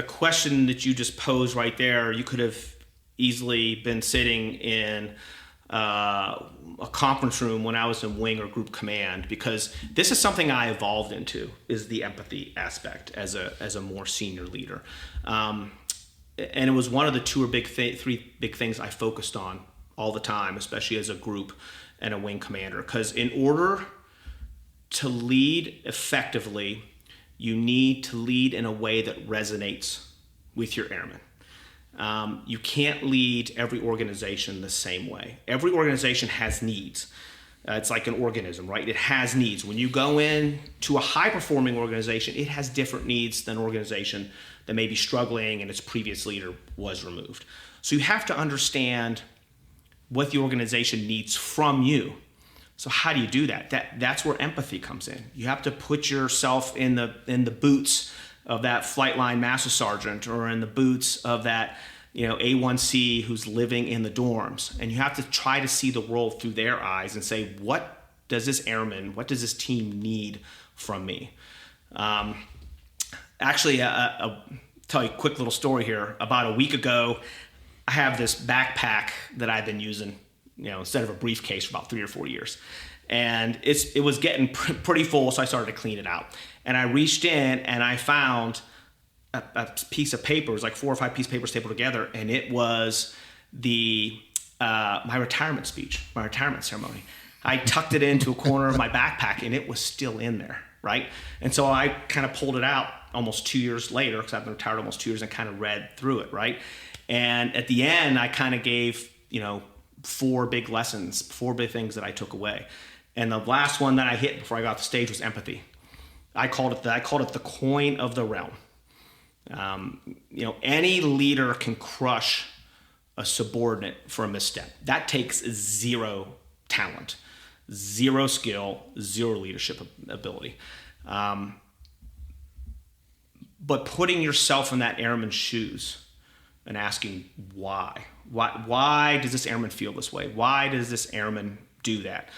question that you just posed right there, you could have easily been sitting in a conference room when I was in wing or group command, because this is something I evolved into, is the empathy aspect as a more senior leader. And it was one of the three big things I focused on all the time, especially as a group and a wing commander, because in order to lead effectively, you need to lead in a way that resonates with your airmen. You can't lead every organization the same way. Every organization has needs. It's like an organism, right? It has needs. When you go in to a high-performing organization, it has different needs than an organization that may be struggling and its previous leader was removed. So you have to understand what the organization needs from you. So how do you do that? That's where empathy comes in. You have to put yourself in the boots of that flight line master sergeant, or in the boots of that A1C who's living in the dorms, and you have to try to see the world through their eyes and say, what does this airman, what does this team need from me? Actually, I'll tell you a quick little story here. About a week ago, I have this backpack that I've been using, instead of a briefcase, for about 3 or 4 years. And it was getting pretty full, so I started to clean it out. And I reached in and I found a piece of paper. It was like 4 or 5 pieces of paper stapled together, and it was my retirement speech, my retirement ceremony. I tucked it into a corner of my backpack, and it was still in there, right? And so I kind of pulled it out almost 2 years later, because I've been retired almost 2 years, and kind of read through it, right? And at the end, I kind of gave 4 big lessons, 4 big things that I took away. And the last one that I hit before I got off the stage was empathy. I called it the coin of the realm. Any leader can crush a subordinate for a misstep. That takes 0 talent, 0 skill, 0 leadership ability. But putting yourself in that airman's shoes and asking why does this airman feel this way? Why does this airman do that?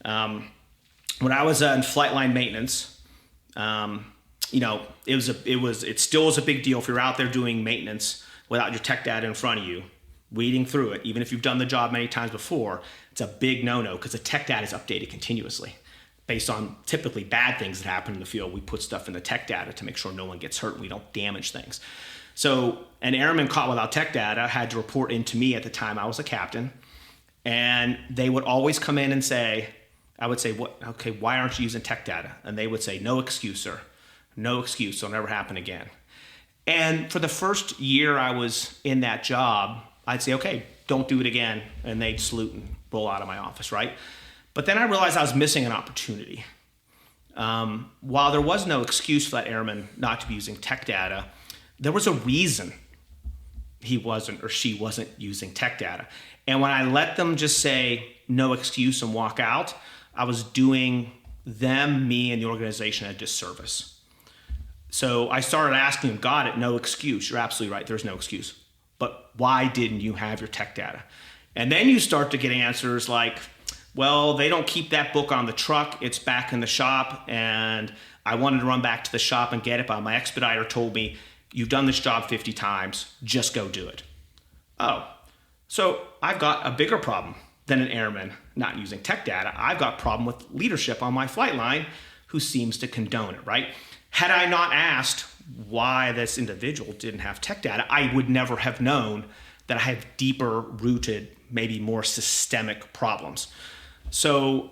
When I was in flight line maintenance, it still is a big deal if you're out there doing maintenance without your tech data in front of you, reading through it. Even if you've done the job many times before, it's a big no-no, because the tech data is updated continuously. Based on typically bad things that happen in the field, we put stuff in the tech data to make sure no one gets hurt and we don't damage things. So an airman caught without tech data had to report in to me. At the time, I was a captain, and they would always come in and say, I would say, why aren't you using tech data? And they would say, no excuse, sir. No excuse, it'll never happen again. And for the first year I was in that job, I'd say, okay, don't do it again. And they'd salute and roll out of my office, right? But then I realized I was missing an opportunity. While there was no excuse for that airman not to be using tech data, there was a reason he wasn't or she wasn't using tech data. And when I let them just say no excuse and walk out, I was doing them, me, and the organization a disservice. So I started asking them, got it, no excuse. You're absolutely right, there's no excuse. But why didn't you have your tech data? And then you start to get answers like, well, they don't keep that book on the truck, it's back in the shop, and I wanted to run back to the shop and get it, but my expediter told me, you've done this job 50 times, just go do it. Oh, so I've got a bigger problem than an airman not using tech data. I've got a problem with leadership on my flight line who seems to condone it, right? Had I not asked why this individual didn't have tech data, I would never have known that I have deeper rooted, maybe more systemic problems. So,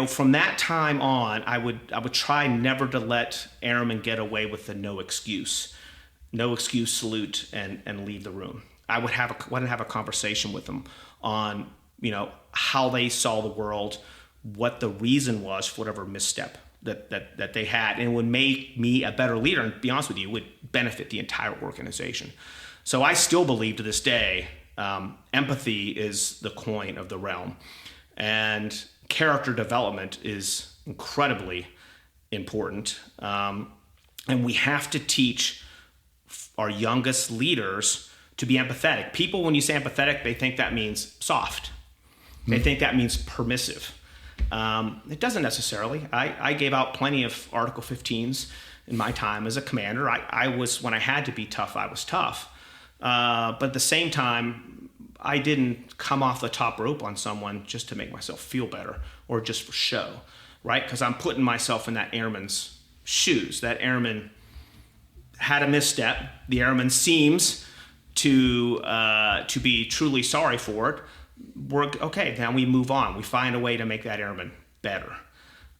from that time on, I would try never to let airmen get away with the no excuse salute and leave the room. I would have a conversation with them on, how they saw the world, what the reason was for whatever misstep that they had, and it would make me a better leader. And to be honest with you, it would benefit the entire organization. So I still believe to this day, empathy is the coin of the realm, and character development is incredibly important. And we have to teach our youngest leaders to be empathetic. People, when you say empathetic, they think that means soft. They think that means permissive. It doesn't necessarily. I gave out plenty of Article 15s in my time as a commander. I was, when I had to be tough, I was tough. But at the same time, I didn't come off the top rope on someone just to make myself feel better or just for show, right? Because I'm putting myself in that airman's shoes. That airman had a misstep. The airman seems to be truly sorry for it. We're okay. Now we move on. We find a way to make that airman better.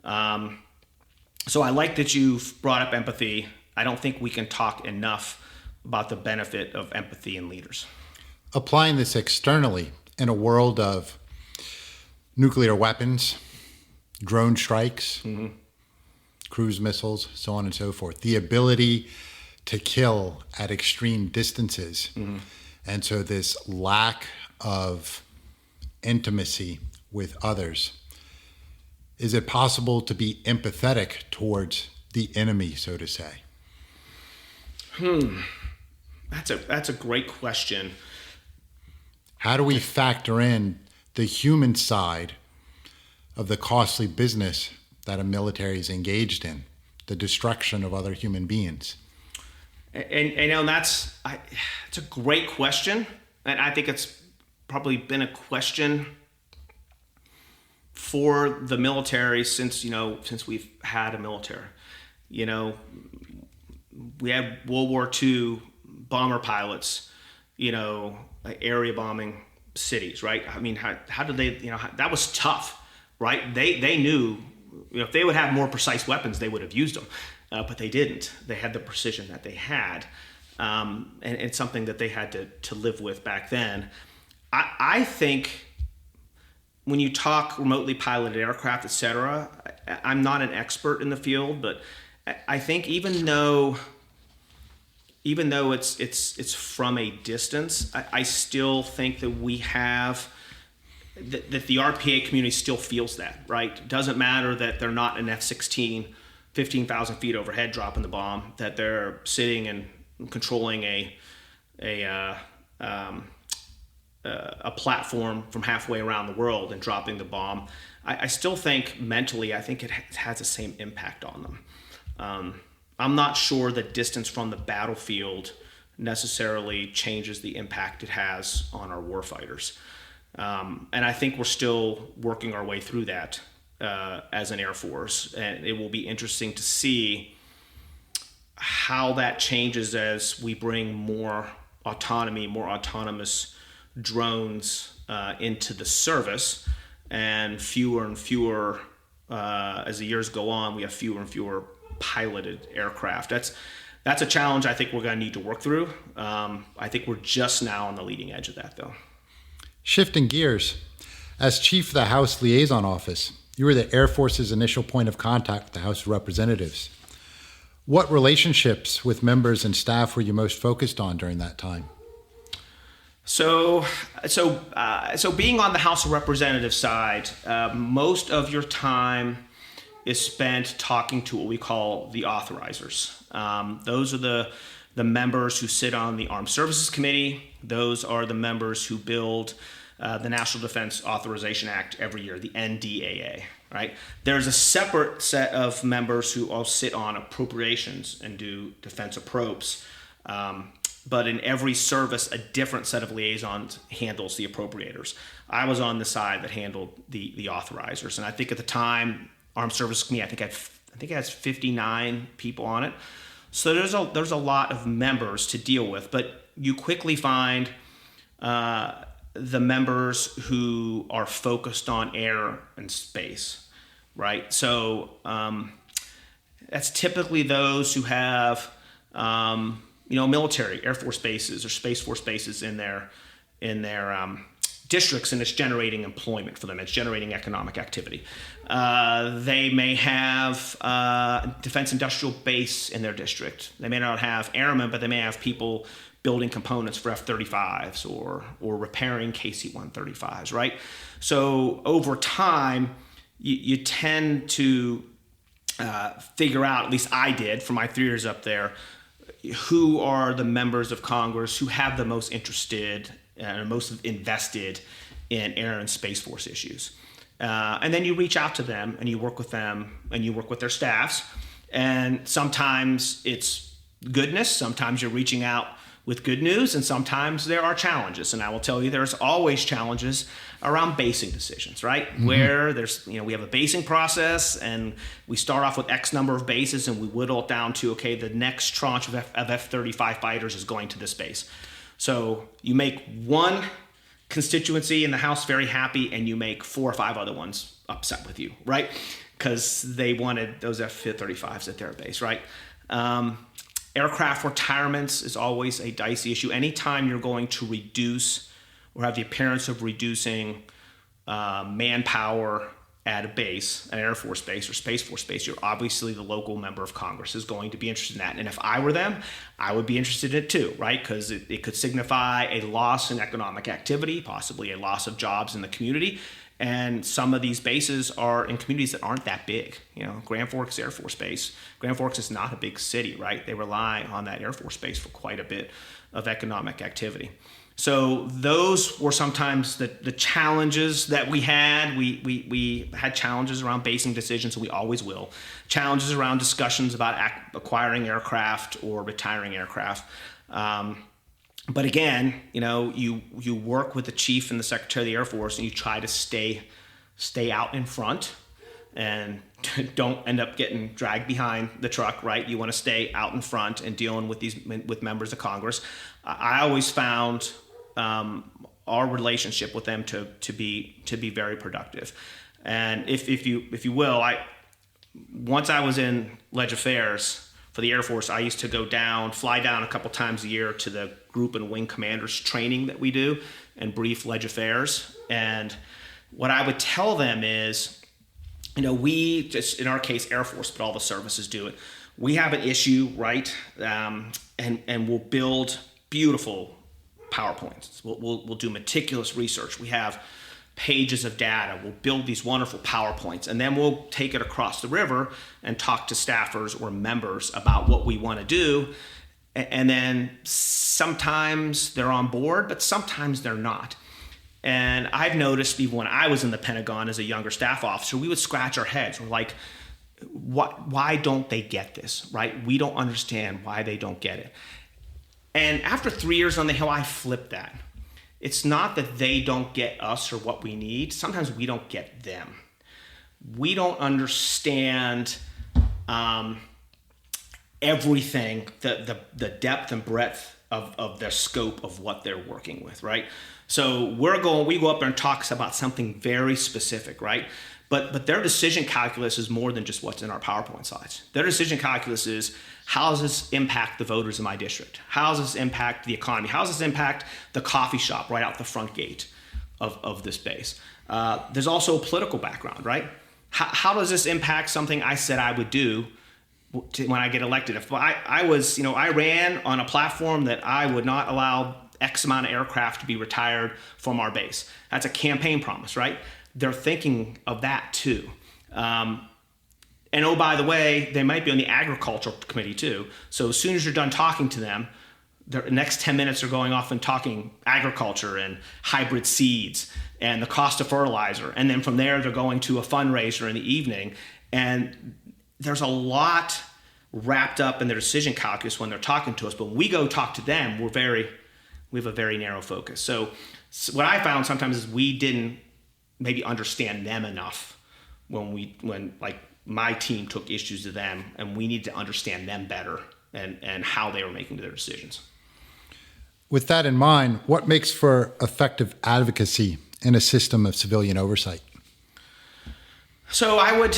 So I like that you've brought up empathy. I don't think we can talk enough about the benefit of empathy in leaders. Applying this externally in a world of nuclear weapons, drone strikes, cruise missiles, so on and so forth, the ability to kill at extreme distances. And so this lack of intimacy with others, is it possible to be empathetic towards the enemy, so to say? That's a great question. How do we factor in the human side of the costly business that a military is engaged in, the destruction of other human beings? And that's it's a great question, and I think it's probably been a question for the military since we've had a military. We had World War II bomber pilots, area bombing cities, right? I mean, how did they? That was tough, right? They knew, if they would have more precise weapons, they would have used them. But they didn't. They had the precision that they had, and it's something that they had to live with back then. I think when you talk remotely piloted aircraft, et cetera, I'm not an expert in the field, but I think even though it's from a distance, I still think that we have that the RPA community still feels that, right? It doesn't matter that they're not an F-16 15,000 feet overhead dropping the bomb, that they're sitting and controlling a platform from halfway around the world and dropping the bomb. I still think mentally, I think it has the same impact on them. I'm not sure that distance from the battlefield necessarily changes the impact it has on our warfighters. And I think we're still working our way through that as an Air Force, and it will be interesting to see how that changes as we bring more autonomy, more autonomous drones into the service, and fewer as the years go on, we have fewer and fewer piloted aircraft. That's a challenge I think we're going to need to work through. I think we're just now on the leading edge of that, though. Shifting gears, as Chief of the House Liaison Office, you were the Air Force's initial point of contact with the House of Representatives. What relationships with members and staff were you most focused on during that time? So being on the House of Representatives side, most of your time is spent talking to what we call the authorizers. Those are the members who sit on the Armed Services Committee. Those are the members who build the National Defense Authorization Act every year, the NDAA. Right? There's a separate set of members who all sit on appropriations and do defense appropes. But in every service, a different set of liaisons handles the appropriators. I was on the side that handled the authorizers, and I think at the time, Armed Services Committee, I think it has 59 people on it. So there's a lot of members to deal with, but you quickly find the members who are focused on air and space, right? So that's typically those who have military, Air Force bases or Space Force bases in their districts, and it's generating employment for them. It's generating economic activity. They may have defense industrial base in their district. They may not have airmen, but they may have people building components for F-35s or repairing KC-135s, right? So over time, you tend to figure out, at least I did for my 3 years up there, who are the members of Congress who have the most interested and most invested in Air and Space Force issues. And then you reach out to them and you work with them and you work with their staffs. And sometimes it's goodness, sometimes you're reaching out with good news, and sometimes there are challenges. And I will tell you, there's always challenges around basing decisions, right? Mm-hmm. Where there's, we have a basing process, and we start off with X number of bases, and we whittle it down to, okay, the next tranche of F-35 fighters is going to this base. So you make one constituency in the House very happy, and you make 4 or 5 other ones upset with you, right? Because they wanted those F-35s at their base, right? Aircraft retirements is always a dicey issue. Anytime you're going to reduce or have the appearance of reducing manpower at a base, an Air Force base or Space Force base, you're obviously the local member of Congress is going to be interested in that. And if I were them, I would be interested in it too, right? Because it could signify a loss in economic activity, possibly a loss of jobs in the community. And some of these bases are in communities that aren't that big. Grand Forks Air Force Base. Grand Forks is not a big city, right? They rely on that Air Force Base for quite a bit of economic activity. So those were sometimes the challenges that we had. We had challenges around basing decisions, and we always will. Challenges around discussions about acquiring aircraft or retiring aircraft. But again, you work with the chief and the secretary of the Air Force, and you try to stay out in front and don't end up getting dragged behind the truck, right? You want to stay out in front and dealing with members of Congress. I always found our relationship with them to be very productive. And if you will, once I was in Leg Affairs for the Air Force, I used to fly down a couple times a year to the group and wing commanders training that we do and brief Leg Affairs. And what I would tell them is, we just, in our case, Air Force, but all the services do it. We have an issue, right? And we'll build beautiful PowerPoints. We'll do meticulous research. We have pages of data. We'll build these wonderful PowerPoints, and then we'll take it across the river and talk to staffers or members about what we want to do. And then sometimes they're on board, but sometimes they're not. And I've noticed even when I was in the Pentagon as a younger staff officer, we would scratch our heads. We're like, why don't they get this, right? We don't understand why they don't get it. And after 3 years on the Hill, I flipped that. It's not that they don't get us or what we need. Sometimes we don't get them. We don't understand everything, the depth and breadth of their scope of what they're working with, right? So we go up there and talk about something very specific, right? But their decision calculus is more than just what's in our PowerPoint slides. Their decision calculus is, how does this impact the voters in my district? How does this impact the economy? How does this impact the coffee shop right out the front gate of this base? There's also a political background, right? How does this impact something I said I would do when I get elected? If I ran on a platform that I would not allow X amount of aircraft to be retired from our base. That's a campaign promise, right? They're thinking of that too. And oh, by the way, they might be on the agricultural committee too. So as soon as you're done talking to them, the next 10 minutes are going off and talking agriculture and hybrid seeds and the cost of fertilizer. And then from there, they're going to a fundraiser in the evening. And there's a lot wrapped up in their decision calculus when they're talking to us. But when we go talk to them, we have a very narrow focus. So what I found sometimes is we didn't maybe understand them enough when like my team took issues to them, and we need to understand them better and how they were making their decisions. With that in mind, what makes for effective advocacy in a system of civilian oversight? So I would,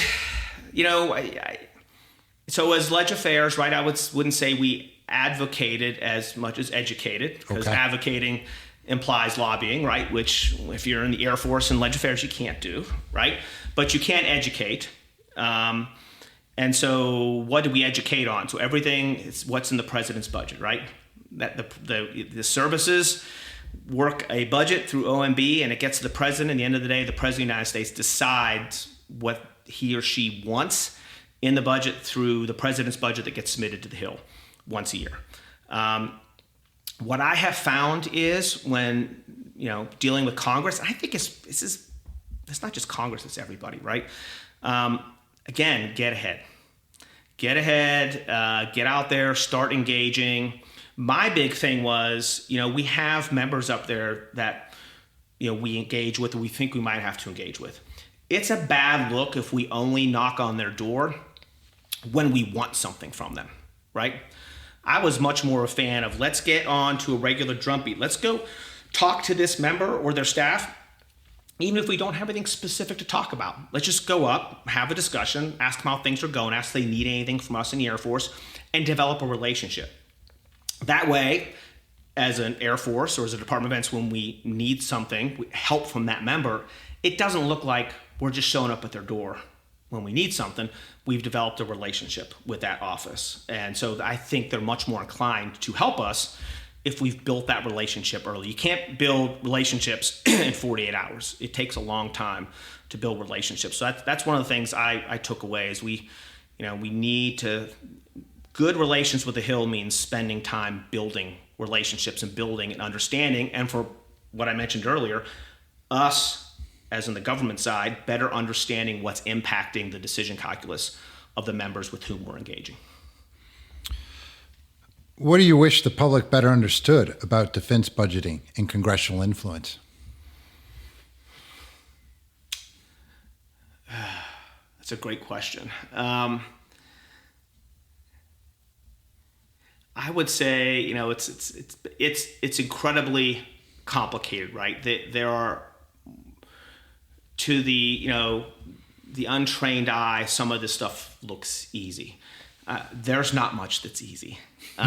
so as Ledge Affairs, right, I wouldn't say we advocated as much as educated, because advocating implies lobbying, right, which if you're in the Air Force and Ledge Affairs, you can't do, right? But you can educate. And so what do we educate on? So everything is what's in the president's budget, right? That the services work a budget through OMB, and it gets to the president. At the end of the day, the president of the United States decides what he or she wants in the budget through the president's budget that gets submitted to the Hill once a year. What I have found is when dealing with Congress, I think it's not just Congress, it's everybody, right? Again, get ahead. Get ahead, get out there, start engaging. My big thing was, we have members up there that, we engage with, or we think we might have to engage with. It's a bad look if we only knock on their door when we want something from them, right? I was much more a fan of let's get on to a regular drumbeat. Let's go talk to this member or their staff, even if we don't have anything specific to talk about. Let's just go up, have a discussion, ask them how things are going, ask if they need anything from us in the Air Force, and develop a relationship. That way, as an Air Force or as a Department of Defense, when we need something, help from that member, it doesn't look like we're just showing up at their door when we need something. We've developed a relationship with that office. And so I think they're much more inclined to help us if we've built that relationship early. You can't build relationships in 48 hours. It takes a long time to build relationships. So that's one of the things I took away is we need to, good relations with the Hill means spending time building relationships and building and understanding. And for what I mentioned earlier, us as in the government side, better understanding what's impacting the decision calculus of the members with whom we're engaging. What do you wish the public better understood about defense budgeting and congressional influence? That's a great question. I would say, it's incredibly complicated, right? There are, to the untrained eye, some of this stuff looks easy. There's not much that's easy. There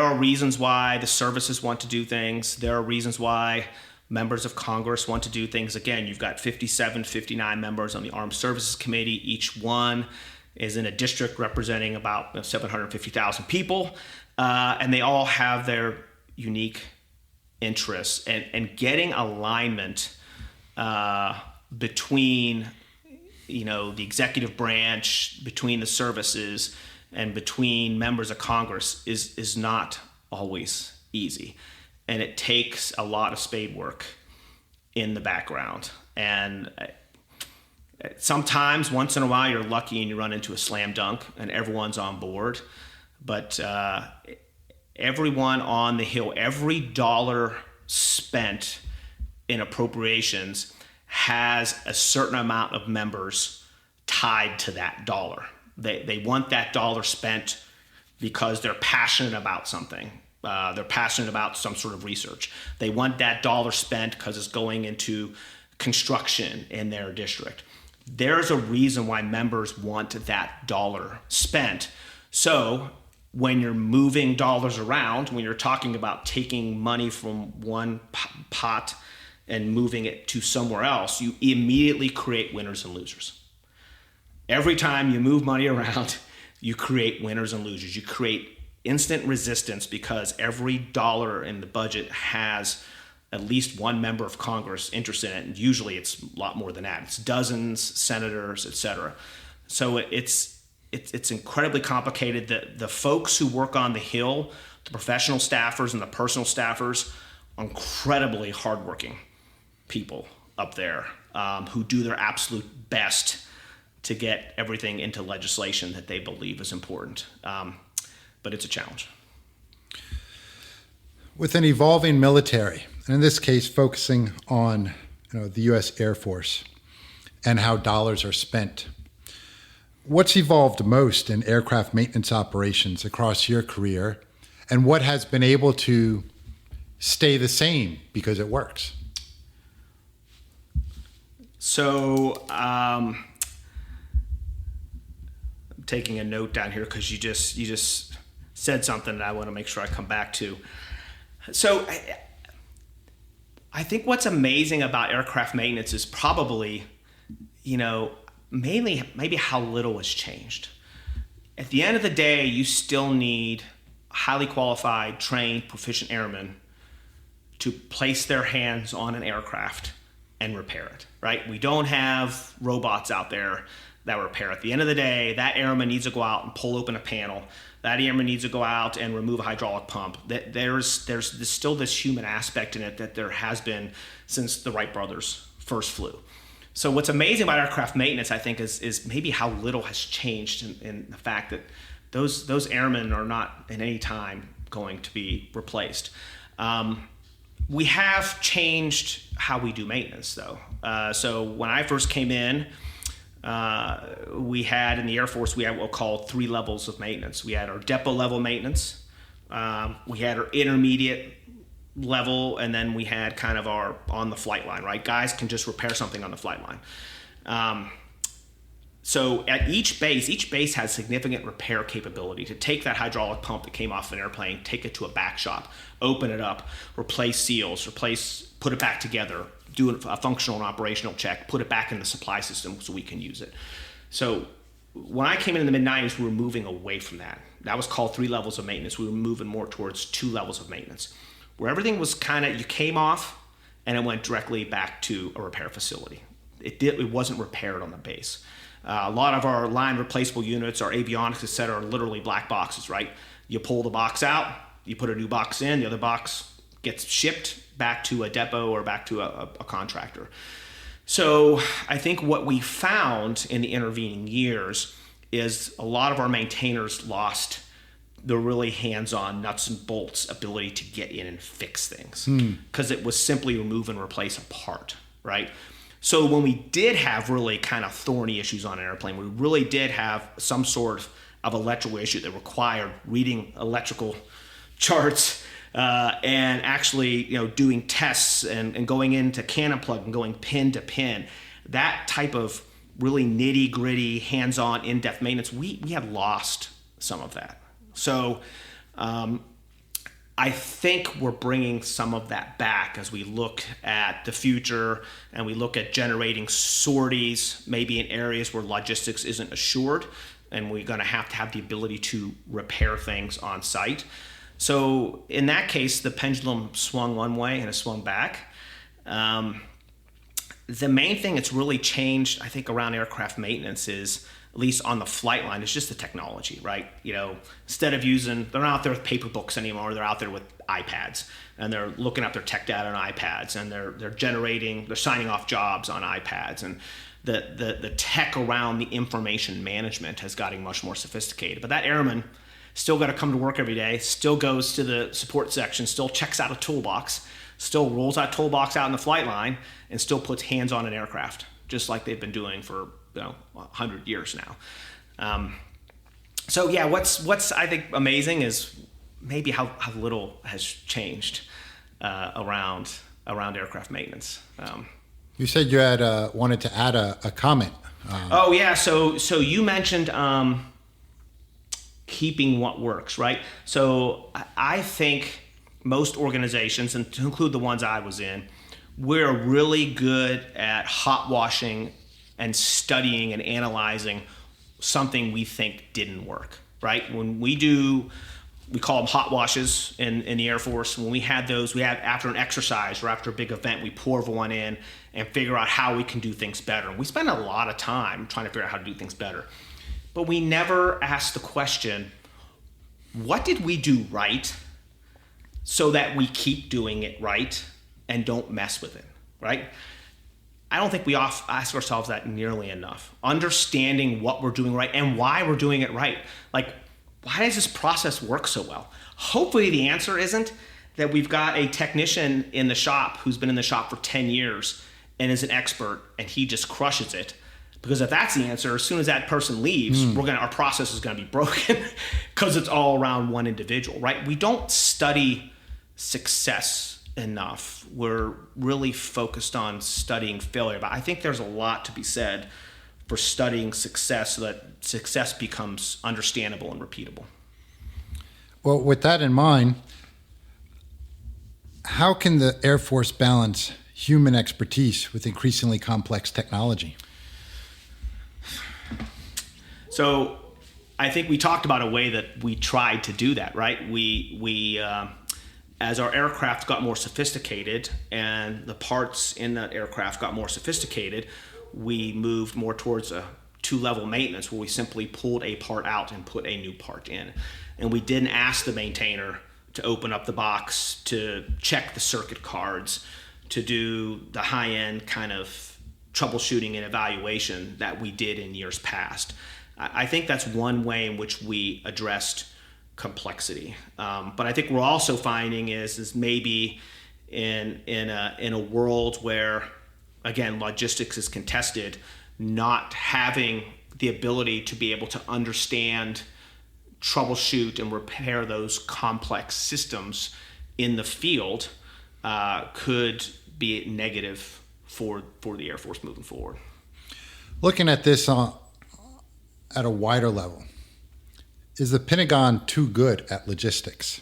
are reasons why the services want to do things. There are reasons why members of Congress want to do things. Again, you've got 57, 59 members on the Armed Services Committee. Each one is in a district representing about 750,000 people, and they all have their unique interests. And getting alignment between the executive branch, between the services, and between members of Congress is not always easy. And it takes a lot of spade work in the background. And sometimes, once in a while, you're lucky and you run into a slam dunk and everyone's on board. But everyone on the Hill, every dollar spent in appropriations has a certain amount of members tied to that dollar. They want that dollar spent because they're passionate about something. They're passionate about some sort of research. They want that dollar spent because it's going into construction in their district. There's a reason why members want that dollar spent. So when you're moving dollars around, when you're talking about taking money from one pot and moving it to somewhere else, you immediately create winners and losers. Every time you move money around, you create winners and losers. You create instant resistance because every dollar in the budget has at least one member of Congress interested in it, and usually it's a lot more than that. It's dozens, senators, et cetera. So it's incredibly complicated. The folks who work on the Hill, the professional staffers and the personal staffers, are incredibly hardworking people up there who do their absolute best to get everything into legislation that they believe is important. But it's a challenge. With an evolving military, and in this case focusing on the U.S. Air Force and how dollars are spent, what's evolved most in aircraft maintenance operations across your career, and what has been able to stay the same because it works? So I'm taking a note down here because you just said something that I want to make sure I come back to. So I think what's amazing about aircraft maintenance is probably, mainly maybe how little has changed. At the end of the day, you still need highly qualified, trained, proficient airmen to place their hands on an aircraft and repair it, right? We don't have robots out there that repair it. At the end of the day, that airman needs to go out and pull open a panel. That airman needs to go out and remove a hydraulic pump. That there's still this human aspect in it that there has been since the Wright brothers first flew. So what's amazing about aircraft maintenance, I think, is maybe how little has changed in the fact that those airmen are not at any time going to be replaced. We have changed how we do maintenance, though. So when I first came in, we had in the Air Force, we had what we called 3 levels of maintenance. We had our depot level maintenance, we had our intermediate level, and then we had kind of our on the flight line, right? Guys can just repair something on the flight line. So at each base has significant repair capability to take that hydraulic pump that came off an airplane, take it to a back shop, open it up, replace seals, put it back together, do a functional and operational check, put it back in the supply system so we can use it. So when I came in the mid-90s, we were moving away from that. That was called 3 levels of maintenance. We were moving more towards 2 levels of maintenance, where everything was you came off and it went directly back to a repair facility. It wasn't repaired on the base. A lot of our line replaceable units, our avionics, et cetera, are literally black boxes, right? You pull the box out, you put a new box in, the other box gets shipped back to a depot or back to a contractor. So I think what we found in the intervening years is a lot of our maintainers lost the really hands-on nuts and bolts ability to get in and fix things because it was simply remove and replace a part, right? So when we did have really kind of thorny issues on an airplane, we really did have some sort of electrical issue that required reading electrical charts and actually doing tests and going into cannon plug and going pin to pin. That type of really nitty gritty, hands-on, in-depth maintenance, we had lost some of that. So I think we're bringing some of that back as we look at the future and we look at generating sorties, maybe in areas where logistics isn't assured, and we're going to have the ability to repair things on site. So in that case, the pendulum swung one way and it swung back. The main thing that's really changed, I think, around aircraft maintenance is, at least on the flight line, is just the technology, right? Instead of they're not out there with paper books anymore. They're out there with iPads, and they're looking up their tech data on iPads, and they're signing off jobs on iPads, and the tech around the information management has gotten much more sophisticated. But that airman still got to come to work every day, still goes to the support section, still checks out a toolbox, still rolls that toolbox out in the flight line, and still puts hands on an aircraft, just like they've been doing for 100 years now. So yeah, what's I think amazing is maybe how little has changed around aircraft maintenance. You said you had wanted to add a comment. Oh yeah, so you mentioned keeping what works, right? So I think most organizations, and to include the ones I was in, we're really good at hot washing and studying and analyzing something we think didn't work, right? When we do we call them hot washes in the Air Force. When we had those, we had after an exercise or after a big event, we pour everyone in and figure out how we can do things better. We spend a lot of time trying to figure out how to do things better. But we never ask the question, what did we do right so that we keep doing it right and don't mess with it, right? I don't think we ask ourselves that nearly enough. Understanding what we're doing right and why we're doing it right. Like, why does this process work so well? Hopefully the answer isn't that we've got a technician in the shop who's been in the shop for 10 years and is an expert and he just crushes it. Because if that's the answer, as soon as that person leaves, our process is going to be broken because it's all around one individual, right? We don't study success enough. We're really focused on studying failure. But I think there's a lot to be said for studying success so that success becomes understandable and repeatable. Well, with that in mind, how can the Air Force balance human expertise with increasingly complex technology? So I think we talked about a way that we tried to do that, right? We as our aircraft got more sophisticated and the parts in that aircraft got more sophisticated, we moved more towards a two-level maintenance where we simply pulled a part out and put a new part in. And we didn't ask the maintainer to open up the box, to check the circuit cards, to do the high-end kind of troubleshooting and evaluation that we did in years past. I think that's one way in which we addressed complexity. But I think we're also finding is maybe in a world where, again, logistics is contested, not having the ability to be able to understand, troubleshoot, and repair those complex systems in the field could be negative for the Air Force moving forward. Looking at this at a wider level, is the Pentagon too good at logistics?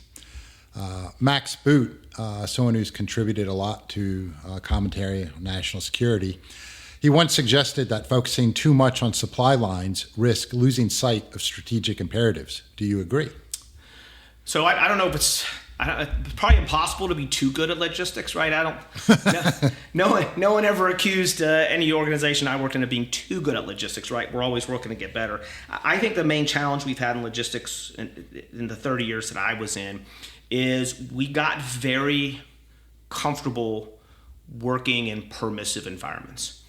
Max Boot, someone who's contributed a lot to commentary on national security, he once suggested that focusing too much on supply lines risk losing sight of strategic imperatives. Do you agree? So I don't know if it's probably impossible to be too good at logistics, right? No one ever accused any organization I worked in of being too good at logistics, right? We're always working to get better. I think the main challenge we've had in logistics in the 30 years that I was in is we got very comfortable working in permissive environments.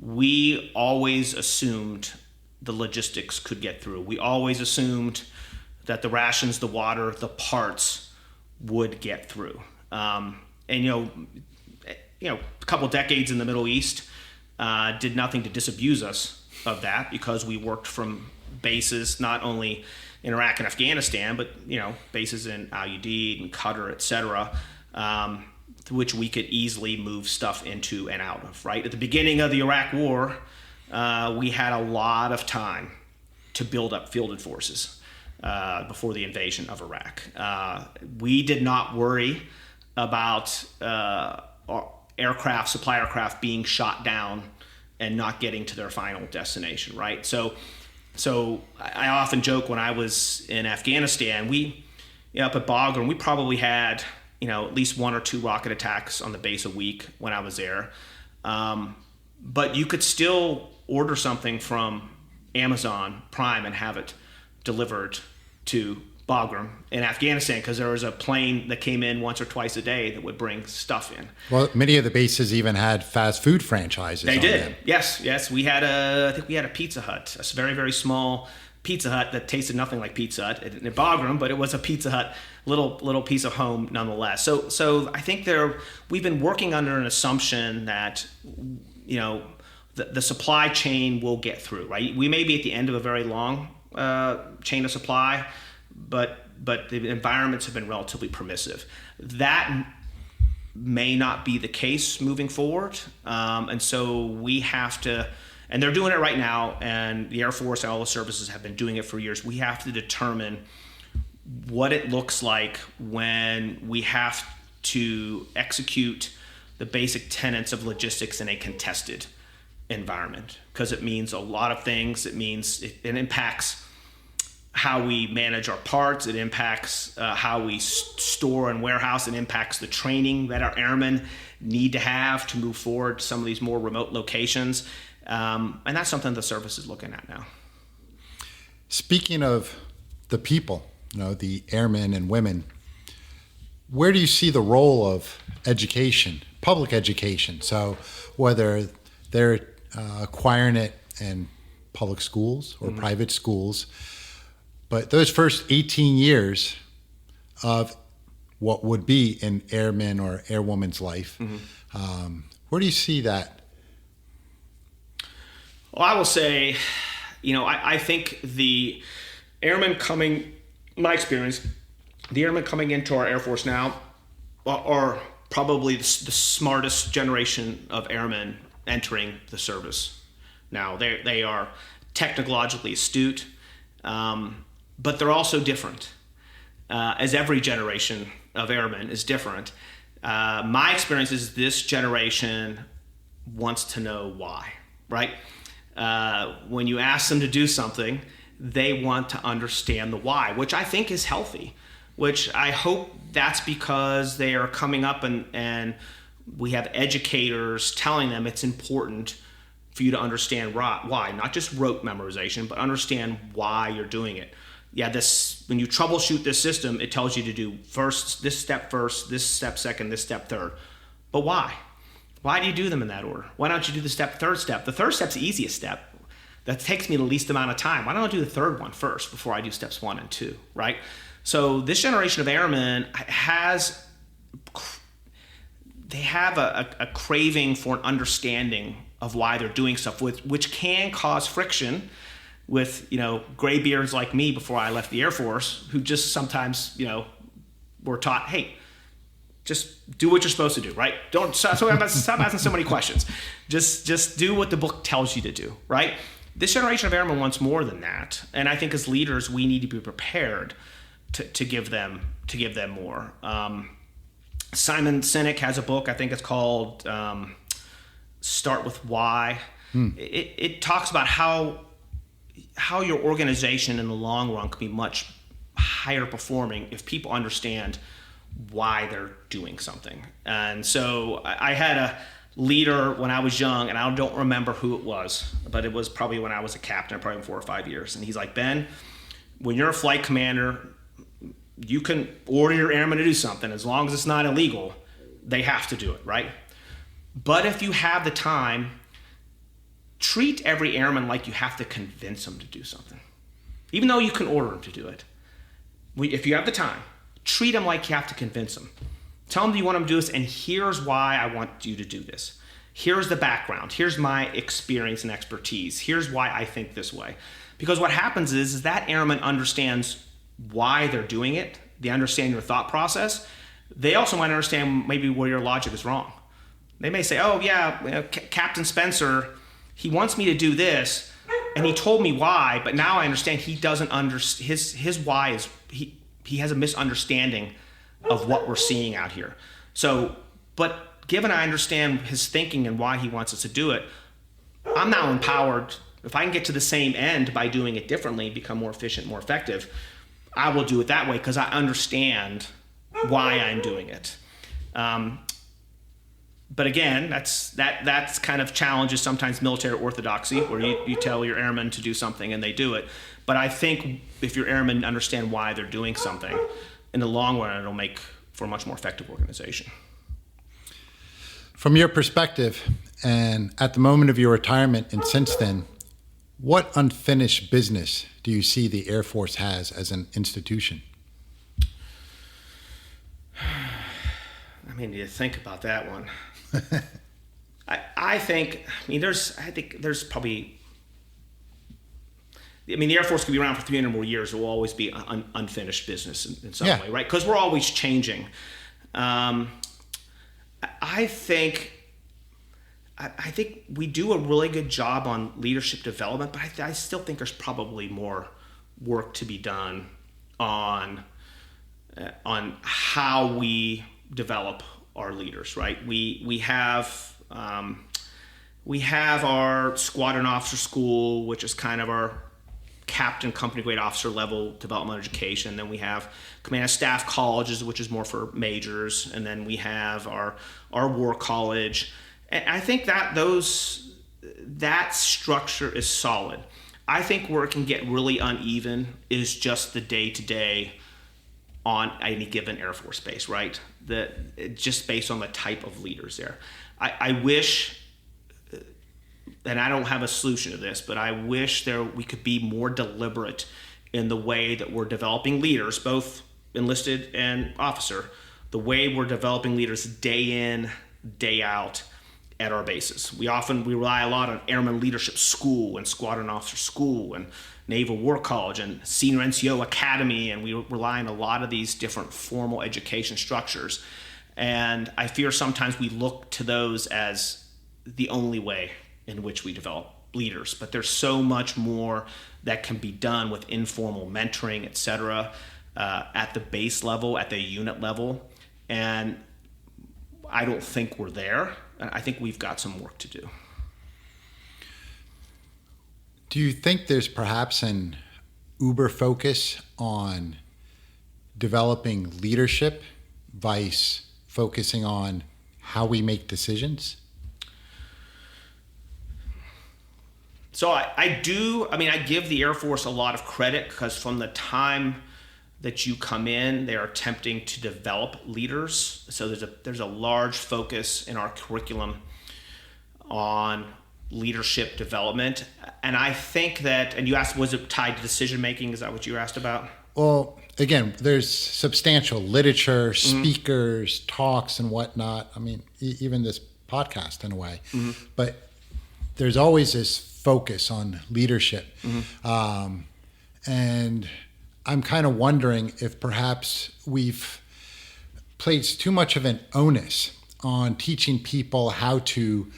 We always assumed the logistics could get through. We always assumed that the rations, the water, the parts would get through. And a couple decades in the Middle East did nothing to disabuse us of that because we worked from bases not only in Iraq and Afghanistan, but bases in Al Udeid and Qatar, et cetera, which we could easily move stuff into and out of, right? At the beginning of the Iraq War, we had a lot of time to build up fielded forces before the invasion of Iraq. We did not worry about supply aircraft being shot down and not getting to their final destination, right? So I often joke when I was in Afghanistan, up at Bagram, we probably had at least one or two rocket attacks on the base a week when I was there. But you could still order something from Amazon Prime and have it delivered to Bagram in Afghanistan because there was a plane that came in once or twice a day that would bring stuff in. Well, many of the bases even had fast food franchises. They on did. them. Yes. I think we had a Pizza Hut, a very, very small Pizza Hut that tasted nothing like Pizza Hut in Bagram, but it was a Pizza Hut, little piece of home nonetheless. So I think we've been working under an assumption that the supply chain will get through, right? We may be at the end of a very long chain of supply, but the environments have been relatively permissive. That may not be the case moving forward, and so we have to. And they're doing it right now, and the Air Force and all the services have been doing it for years. We have to determine what it looks like when we have to execute the basic tenets of logistics in a contested environment, because it means a lot of things. It means it impacts how we manage our parts. It impacts how we store and warehouse. It impacts the training that our airmen need to have to move forward to some of these more remote locations. And that's something the service is looking at now. Speaking of the people, the airmen and women, where do you see the role of education, public education? So whether they're acquiring it in public schools or private schools, but those first 18 years of what would be an airman or airwoman's life, where do you see that? Well, I will say, I think the airmen my experience, the airmen coming into our Air Force now are probably the smartest generation of airmen entering the service. Now, they are technologically astute, but they're also different, as every generation of airmen is different. My experience is this generation wants to know why, right? When you ask them to do something, they want to understand the why, which I think is healthy, which I hope that's because they are coming up and we have educators telling them it's important for you to understand why, not just rote memorization, but understand why you're doing it. Yeah, when you troubleshoot this system, it tells you to do this step first, this step second, this step third. But why? Why do you do them in that order? Why don't you do the third step? The third step's the easiest step. That takes me the least amount of time. Why don't I do the third one first before I do steps 1 and 2, right? So this generation of airmen have a craving for an understanding of why they're doing stuff, which can cause friction with, graybeards like me before I left the Air Force, who just sometimes, were taught, hey, just do what you're supposed to do, right? Don't stop asking so many questions. Just do what the book tells you to do, right? This generation of airmen wants more than that, and I think as leaders we need to be prepared to give them more. Simon Sinek has a book, I think it's called Start with Why. It talks about how your organization in the long run can be much higher performing if people understand why they're doing something. And so I had a leader when I was young, and I don't remember who it was, but it was probably when I was a captain, probably 4 or 5 years. And he's like, Ben, when you're a flight commander, you can order your airmen to do something. As long as it's not illegal, they have to do it, right? But if you have the time, treat every airman like you have to convince them to do something, even though you can order them to do it. If you have the time, treat them like you have to convince them. Tell them you want them to do this, and here's why I want you to do this. Here's the background. Here's my experience and expertise. Here's why I think this way. Because what happens is that airman understands why they're doing it. They understand your thought process. They also might understand maybe where your logic is wrong. They may say, oh yeah, Captain Spencer, he wants me to do this, and he told me why, but now I understand he doesn't understand. His why is he has a misunderstanding of what we're seeing out here. So, but given I understand his thinking and why he wants us to do it, I'm now empowered. If I can get to the same end by doing it differently, become more efficient, more effective, I will do it that way because I understand why I'm doing it. But again, that's kind of challenges sometimes military orthodoxy, where you tell your airmen to do something and they do it. But I think if your airmen understand why they're doing something, in the long run, it'll make for a much more effective organization. From your perspective, and at the moment of your retirement and since then, what unfinished business do you see the Air Force has as an institution? I mean, you think about that one. I think there's probably. I mean, the Air Force could be around for 300 more years. It will always be unfinished business in some way, right? Because we're always changing. I think we do a really good job on leadership development, but I still think there's probably more work to be done on how we develop our leaders, right? We have our squadron officer school, which is kind of our captain, company grade officer level developmental education. Then we have command and staff colleges, which is more for majors, and then we have our war college. And I think that structure is solid. I think where it can get really uneven is just the day-to-day on any given Air Force base, right? Just based on the type of leaders there. I wish, and I don't have a solution to this, but I wish we could be more deliberate in the way that we're developing leaders, both enlisted and officer, the way we're developing leaders day in, day out at our bases. We rely a lot on Airman Leadership School and Squadron Officer School and Naval War College and Senior NCO Academy, and we rely on a lot of these different formal education structures. And I fear sometimes we look to those as the only way in which we develop leaders. But there's so much more that can be done with informal mentoring, et cetera, at the base level, at the unit level. And I don't think we're there. I think we've got some work to do. Do you think there's perhaps an uber focus on developing leadership vice focusing on how we make decisions? So I do. I mean, I give the Air Force a lot of credit because from the time that you come in, they are attempting to develop leaders. So there's a large focus in our curriculum on leadership development. And I think that, and you asked, was it tied to decision making? Is that what you asked about? Well, again, there's substantial literature, speakers, talks, and whatnot. I mean, even this podcast in a way. But there's always this focus on leadership. And I'm kind of wondering if perhaps we've placed too much of an onus on teaching people how to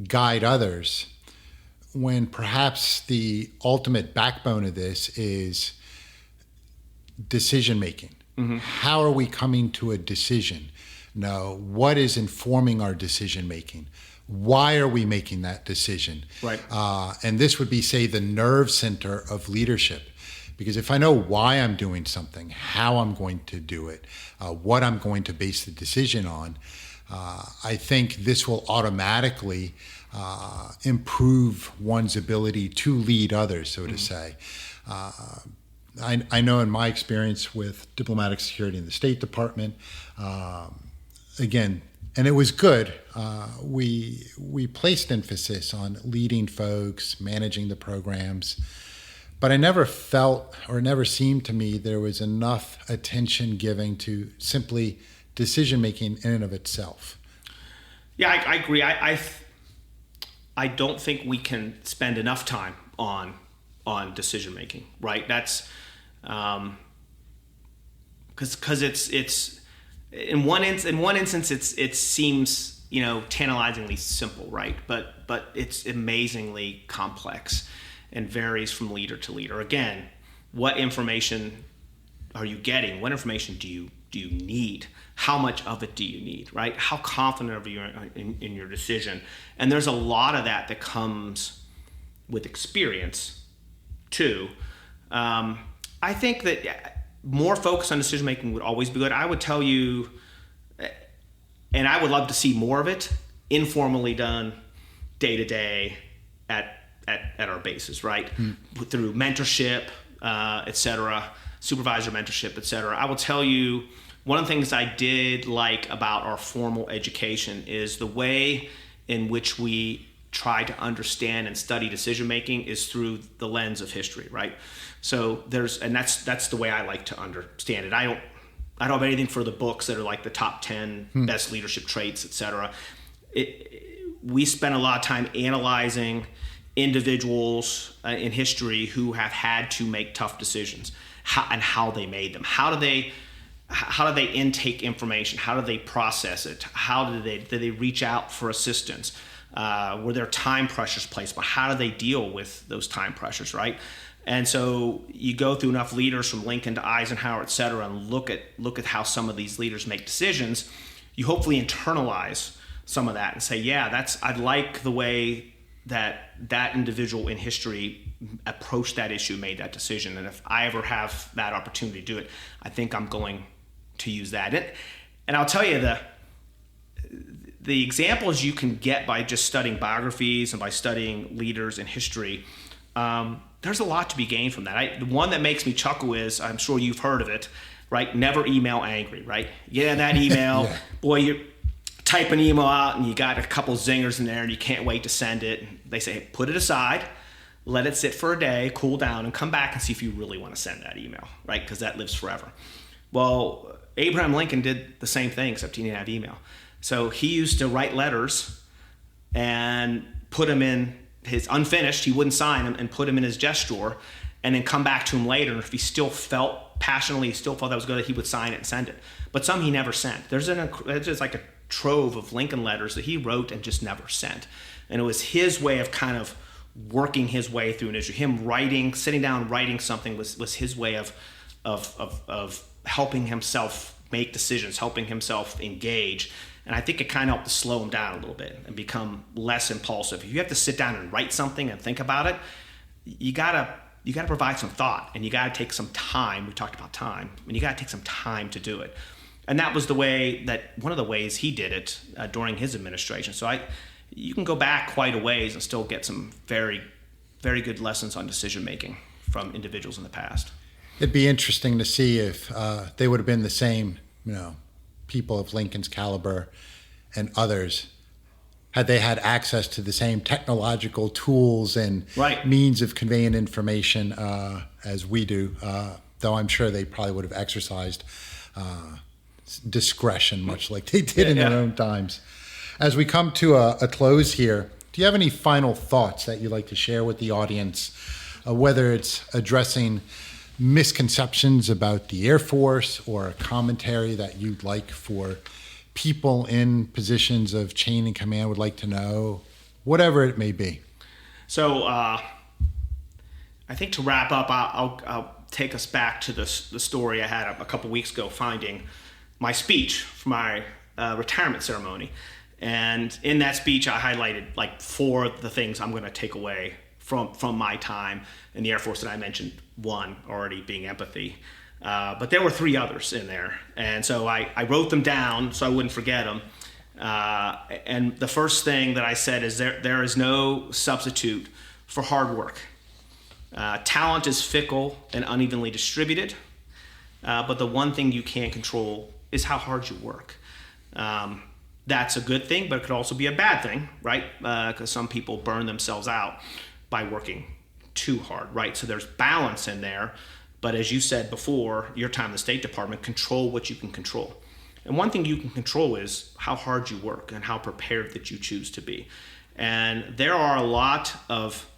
guide others, when perhaps the ultimate backbone of this is decision making. How are we coming to a decision? No, what is informing our decision making? Why are we making that decision? Right. And this would be, say, the nerve center of leadership. Because if I know why I'm doing something, how I'm going to do it, what I'm going to base the decision on, I think this will automatically improve one's ability to lead others, so to say. I know in my experience with diplomatic security in the State Department, again, and it was good, we placed emphasis on leading folks, managing the programs, but I never felt, or never seemed to me, there was enough attention given to simply decision making in and of itself. Yeah, I agree. I don't think we can spend enough time on decision making, right? That's because it's in one instance it seems tantalizingly simple, right? But it's amazingly complex and varies from leader to leader. Again, what information are you getting? What information do you need? How much of it do you need, right? How confident are you in your decision? And there's a lot of that comes with experience, too. I think that more focus on decision making would always be good. I would tell you, and I would love to see more of it, informally done, day to day, at our bases, right? Through mentorship, et cetera, supervisor mentorship, et cetera. I will tell you, one of the things I did like about our formal education is the way in which we try to understand and study decision making is through the lens of history, right? So that's the way I like to understand it. I don't have anything for the books that are like the top 10 best leadership traits, et cetera. We spend a lot of time analyzing individuals in history who have had to make tough decisions, and how they made them. How do they intake information? How do they process it? Did they reach out for assistance? Were there time pressures placed? But how do they deal with those time pressures, right? And so you go through enough leaders from Lincoln to Eisenhower, et cetera, and look at how some of these leaders make decisions. You hopefully internalize some of that and say, yeah, I like the way that individual in history approached that issue, made that decision. And if I ever have that opportunity to do it, I think I'm going to use that. And I'll tell you, the examples you can get by just studying biographies and by studying leaders in history, there's a lot to be gained from that. The one that makes me chuckle is, I'm sure you've heard of it, right? Never email angry, right? Yeah, that email, yeah. Boy, you type an email out and you got a couple zingers in there and you can't wait to send it. They say, hey, put it aside, let it sit for a day, cool down, and come back and see if you really want to send that email, right? Because that lives forever. Well, Abraham Lincoln did the same thing, except he didn't have email. So he used to write letters and put them in his unfinished, he wouldn't sign them, and put them in his desk drawer, and then come back to him later. And if he still felt passionately, still felt that was good, he would sign it and send it. But some he never sent. There's just like a trove of Lincoln letters that he wrote and just never sent. And it was his way of kind of working his way through an issue. Him writing, sitting down, writing something was his way of helping himself make decisions, helping himself engage. And I think it kind of helped to slow him down a little bit and become less impulsive. If you have to sit down and write something and think about it, you gotta provide some thought, and you gotta take some time. We talked about time, and you gotta take some time to do it. And that was one of the ways he did it during his administration. So you can go back quite a ways and still get some very, very good lessons on decision making from individuals in the past. It'd be interesting to see if they would have been the same, people of Lincoln's caliber and others, had they had access to the same technological tools and means of conveying information as we do, though I'm sure they probably would have exercised discretion much like they did in their own times. As we come to a close here, do you have any final thoughts that you'd like to share with the audience, whether it's addressing misconceptions about the Air Force or a commentary that you'd like for people in positions of chain and command would like to know, whatever it may be? So I think to wrap up, I'll take us back to the story I had a couple weeks ago, finding my speech for my retirement ceremony. And in that speech, I highlighted like 4 of the things I'm going to take away from my time in the Air Force, that I mentioned one already being empathy. But there were 3 others in there. And so I wrote them down so I wouldn't forget them. And the first thing that I said is there is no substitute for hard work. Talent is fickle and unevenly distributed. But the one thing you can't control is how hard you work. That's a good thing, but it could also be a bad thing, right? Because some people burn themselves out by working too hard, right? So there's balance in there. But as you said before, your time in the State Department, control what you can control. And one thing you can control is how hard you work and how prepared that you choose to be. And there are a lot of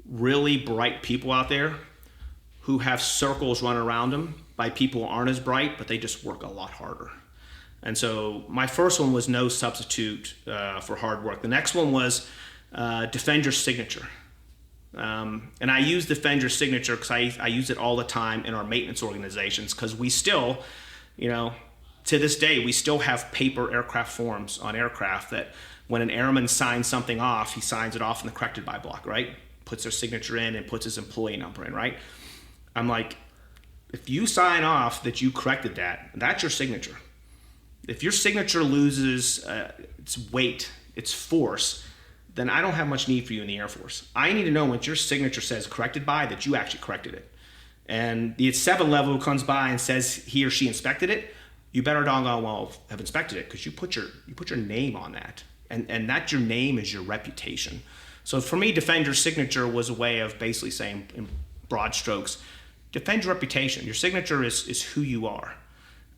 really bright people out there who have circles run around them by people who aren't as bright, but they just work a lot harder. And so my first one was no substitute for hard work. The next one was defend your signature. And I use defend your signature because I use it all the time in our maintenance organizations, because we still, to this day, we still have paper aircraft forms on aircraft that when an airman signs something off, he signs it off in the corrected by block, right? Puts their signature in and puts his employee number in, right? I'm like, if you sign off that you corrected that, that's your signature. If your signature loses its weight, its force, then I don't have much need for you in the Air Force. I need to know what your signature says corrected by, that you actually corrected it. And the 7 level who comes by and says he or she inspected it, you better doggone well have inspected it, because you put your name on that. And that your name is your reputation. So for me, defend your signature was a way of basically saying, in broad strokes, defend your reputation. Your signature is who you are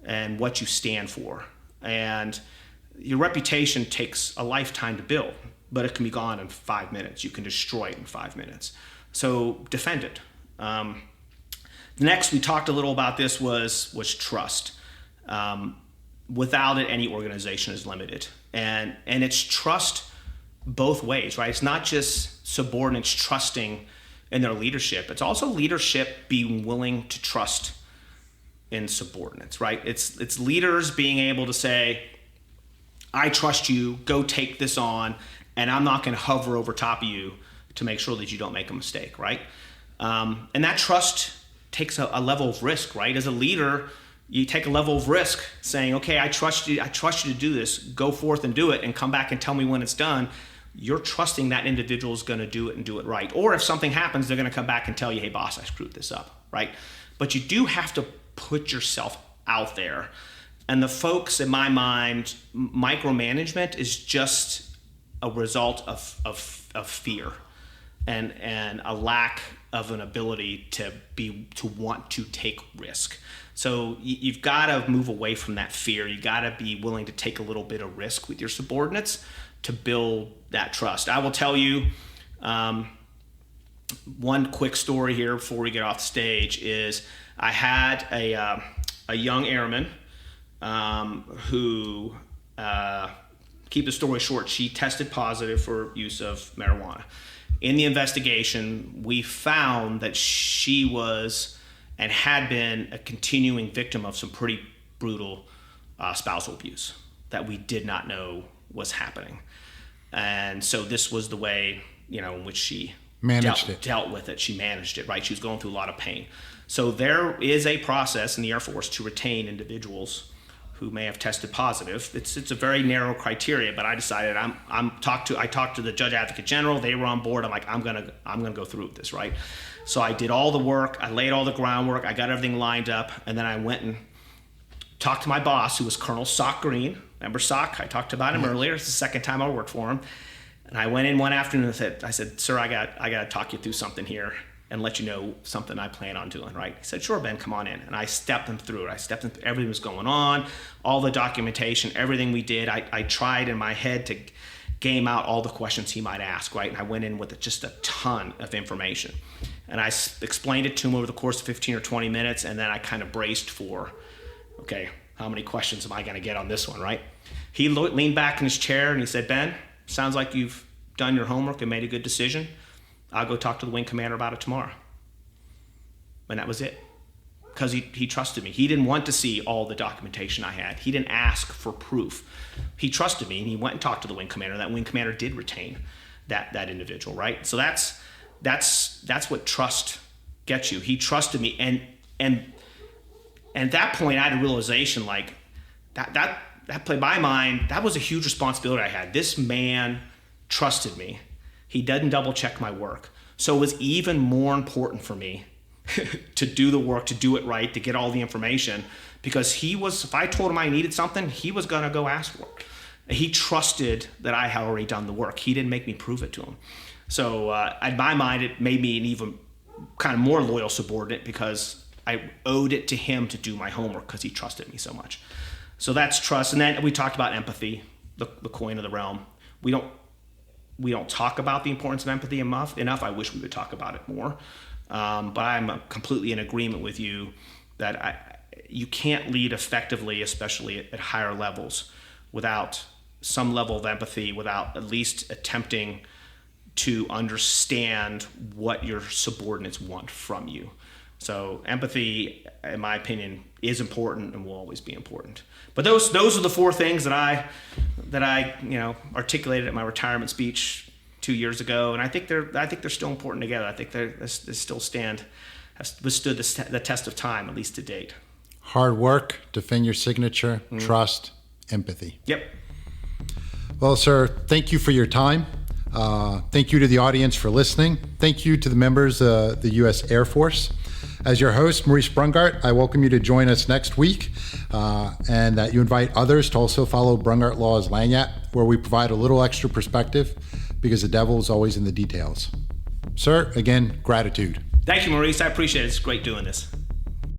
and what you stand for. And your reputation takes a lifetime to build, but it can be gone in 5 minutes. You can destroy it in 5 minutes. So defend it. Next, we talked a little about this was trust. Without it, any organization is limited. And it's trust both ways, right? It's not just subordinates trusting in their leadership. It's also leadership being willing to trust in subordinates, right? It's leaders being able to say, I trust you, go take this on, and I'm not going to hover over top of you to make sure that you don't make a mistake, right? And that trust takes a level of risk, right? As a leader, you take a level of risk saying, okay, I trust you to do this, go forth and do it and come back and tell me when it's done. You're trusting that individual is going to do it and do it right. Or if something happens, they're going to come back and tell you, hey boss, I screwed this up, right? But you do have to put yourself out there. And the folks, in my mind, micromanagement is just a result of fear and a lack of an ability to want to take risk. So you've got to move away from that fear. You got to be willing to take a little bit of risk with your subordinates to build that trust. I will tell you one quick story here before we get off the stage is I had a young airman who, keep the story short, she tested positive for use of marijuana. In the investigation, we found that she was and had been a continuing victim of some pretty brutal spousal abuse that we did not know was happening. And so this was the way, in which she dealt with it. She managed it, right? She was going through a lot of pain. So there is a process in the Air Force to retain individuals who may have tested positive. It's a very narrow criteria, but I decided I talked to the Judge Advocate General. They were on board. I'm like, I'm gonna go through with this, right? So I did all the work. I laid all the groundwork. I got everything lined up, and then I went and talked to my boss, who was Colonel Sock Green. Remember Sock? I talked about him earlier. It's the second time I worked for him. And I went in one afternoon and I said, sir, I got to talk you through something here and let you know something I plan on doing, right? He said, sure, Ben, come on in. And I stepped him through it. Everything was going on, all the documentation, everything we did. I tried in my head to game out all the questions he might ask, right? And I went in with just a ton of information. And I explained it to him over the course of 15 or 20 minutes, and then I kind of braced for, okay, how many questions am I going to get on this one, right? He leaned back in his chair and he said, Ben, sounds like you've done your homework and made a good decision. I'll go talk to the wing commander about it tomorrow. And that was it. Because he trusted me. He didn't want to see all the documentation I had. He didn't ask for proof. He trusted me, and he went and talked to the wing commander. That wing commander did retain that individual, right? So that's what trust gets you. He trusted me, and at that point, I had a realization like that played my mind. That was a huge responsibility I had. This man trusted me. He doesn't double check my work. So it was even more important for me to do the work, to do it right, to get all the information, because if I told him I needed something, he was going to go ask for it. He trusted that I had already done the work. He didn't make me prove it to him. So in my mind, it made me an even kind of more loyal subordinate because I owed it to him to do my homework because he trusted me so much. So that's trust. And then we talked about empathy, the coin of the realm. We don't talk about the importance of empathy enough. I wish we would talk about it more. But I'm completely in agreement with you that you can't lead effectively, especially at higher levels, without some level of empathy, without at least attempting to understand what your subordinates want from you. So empathy, in my opinion, is important and will always be important. But those are the four things that I articulated at my retirement speech 2 years ago, and I think they're still important together. I think they still have withstood the test of time, at least to date. Hard work, defend your signature, trust, empathy. Yep. Well, sir, thank you for your time. Thank you to the audience for listening. Thank you to the members of the U.S. Air Force. As your host, Maurice Brungart, I welcome you to join us next week, and that you invite others to also follow Brungart Law's Lagniappe, where we provide a little extra perspective, because the devil is always in the details. Sir, again, gratitude. Thank you, Maurice. I appreciate it. It's great doing this.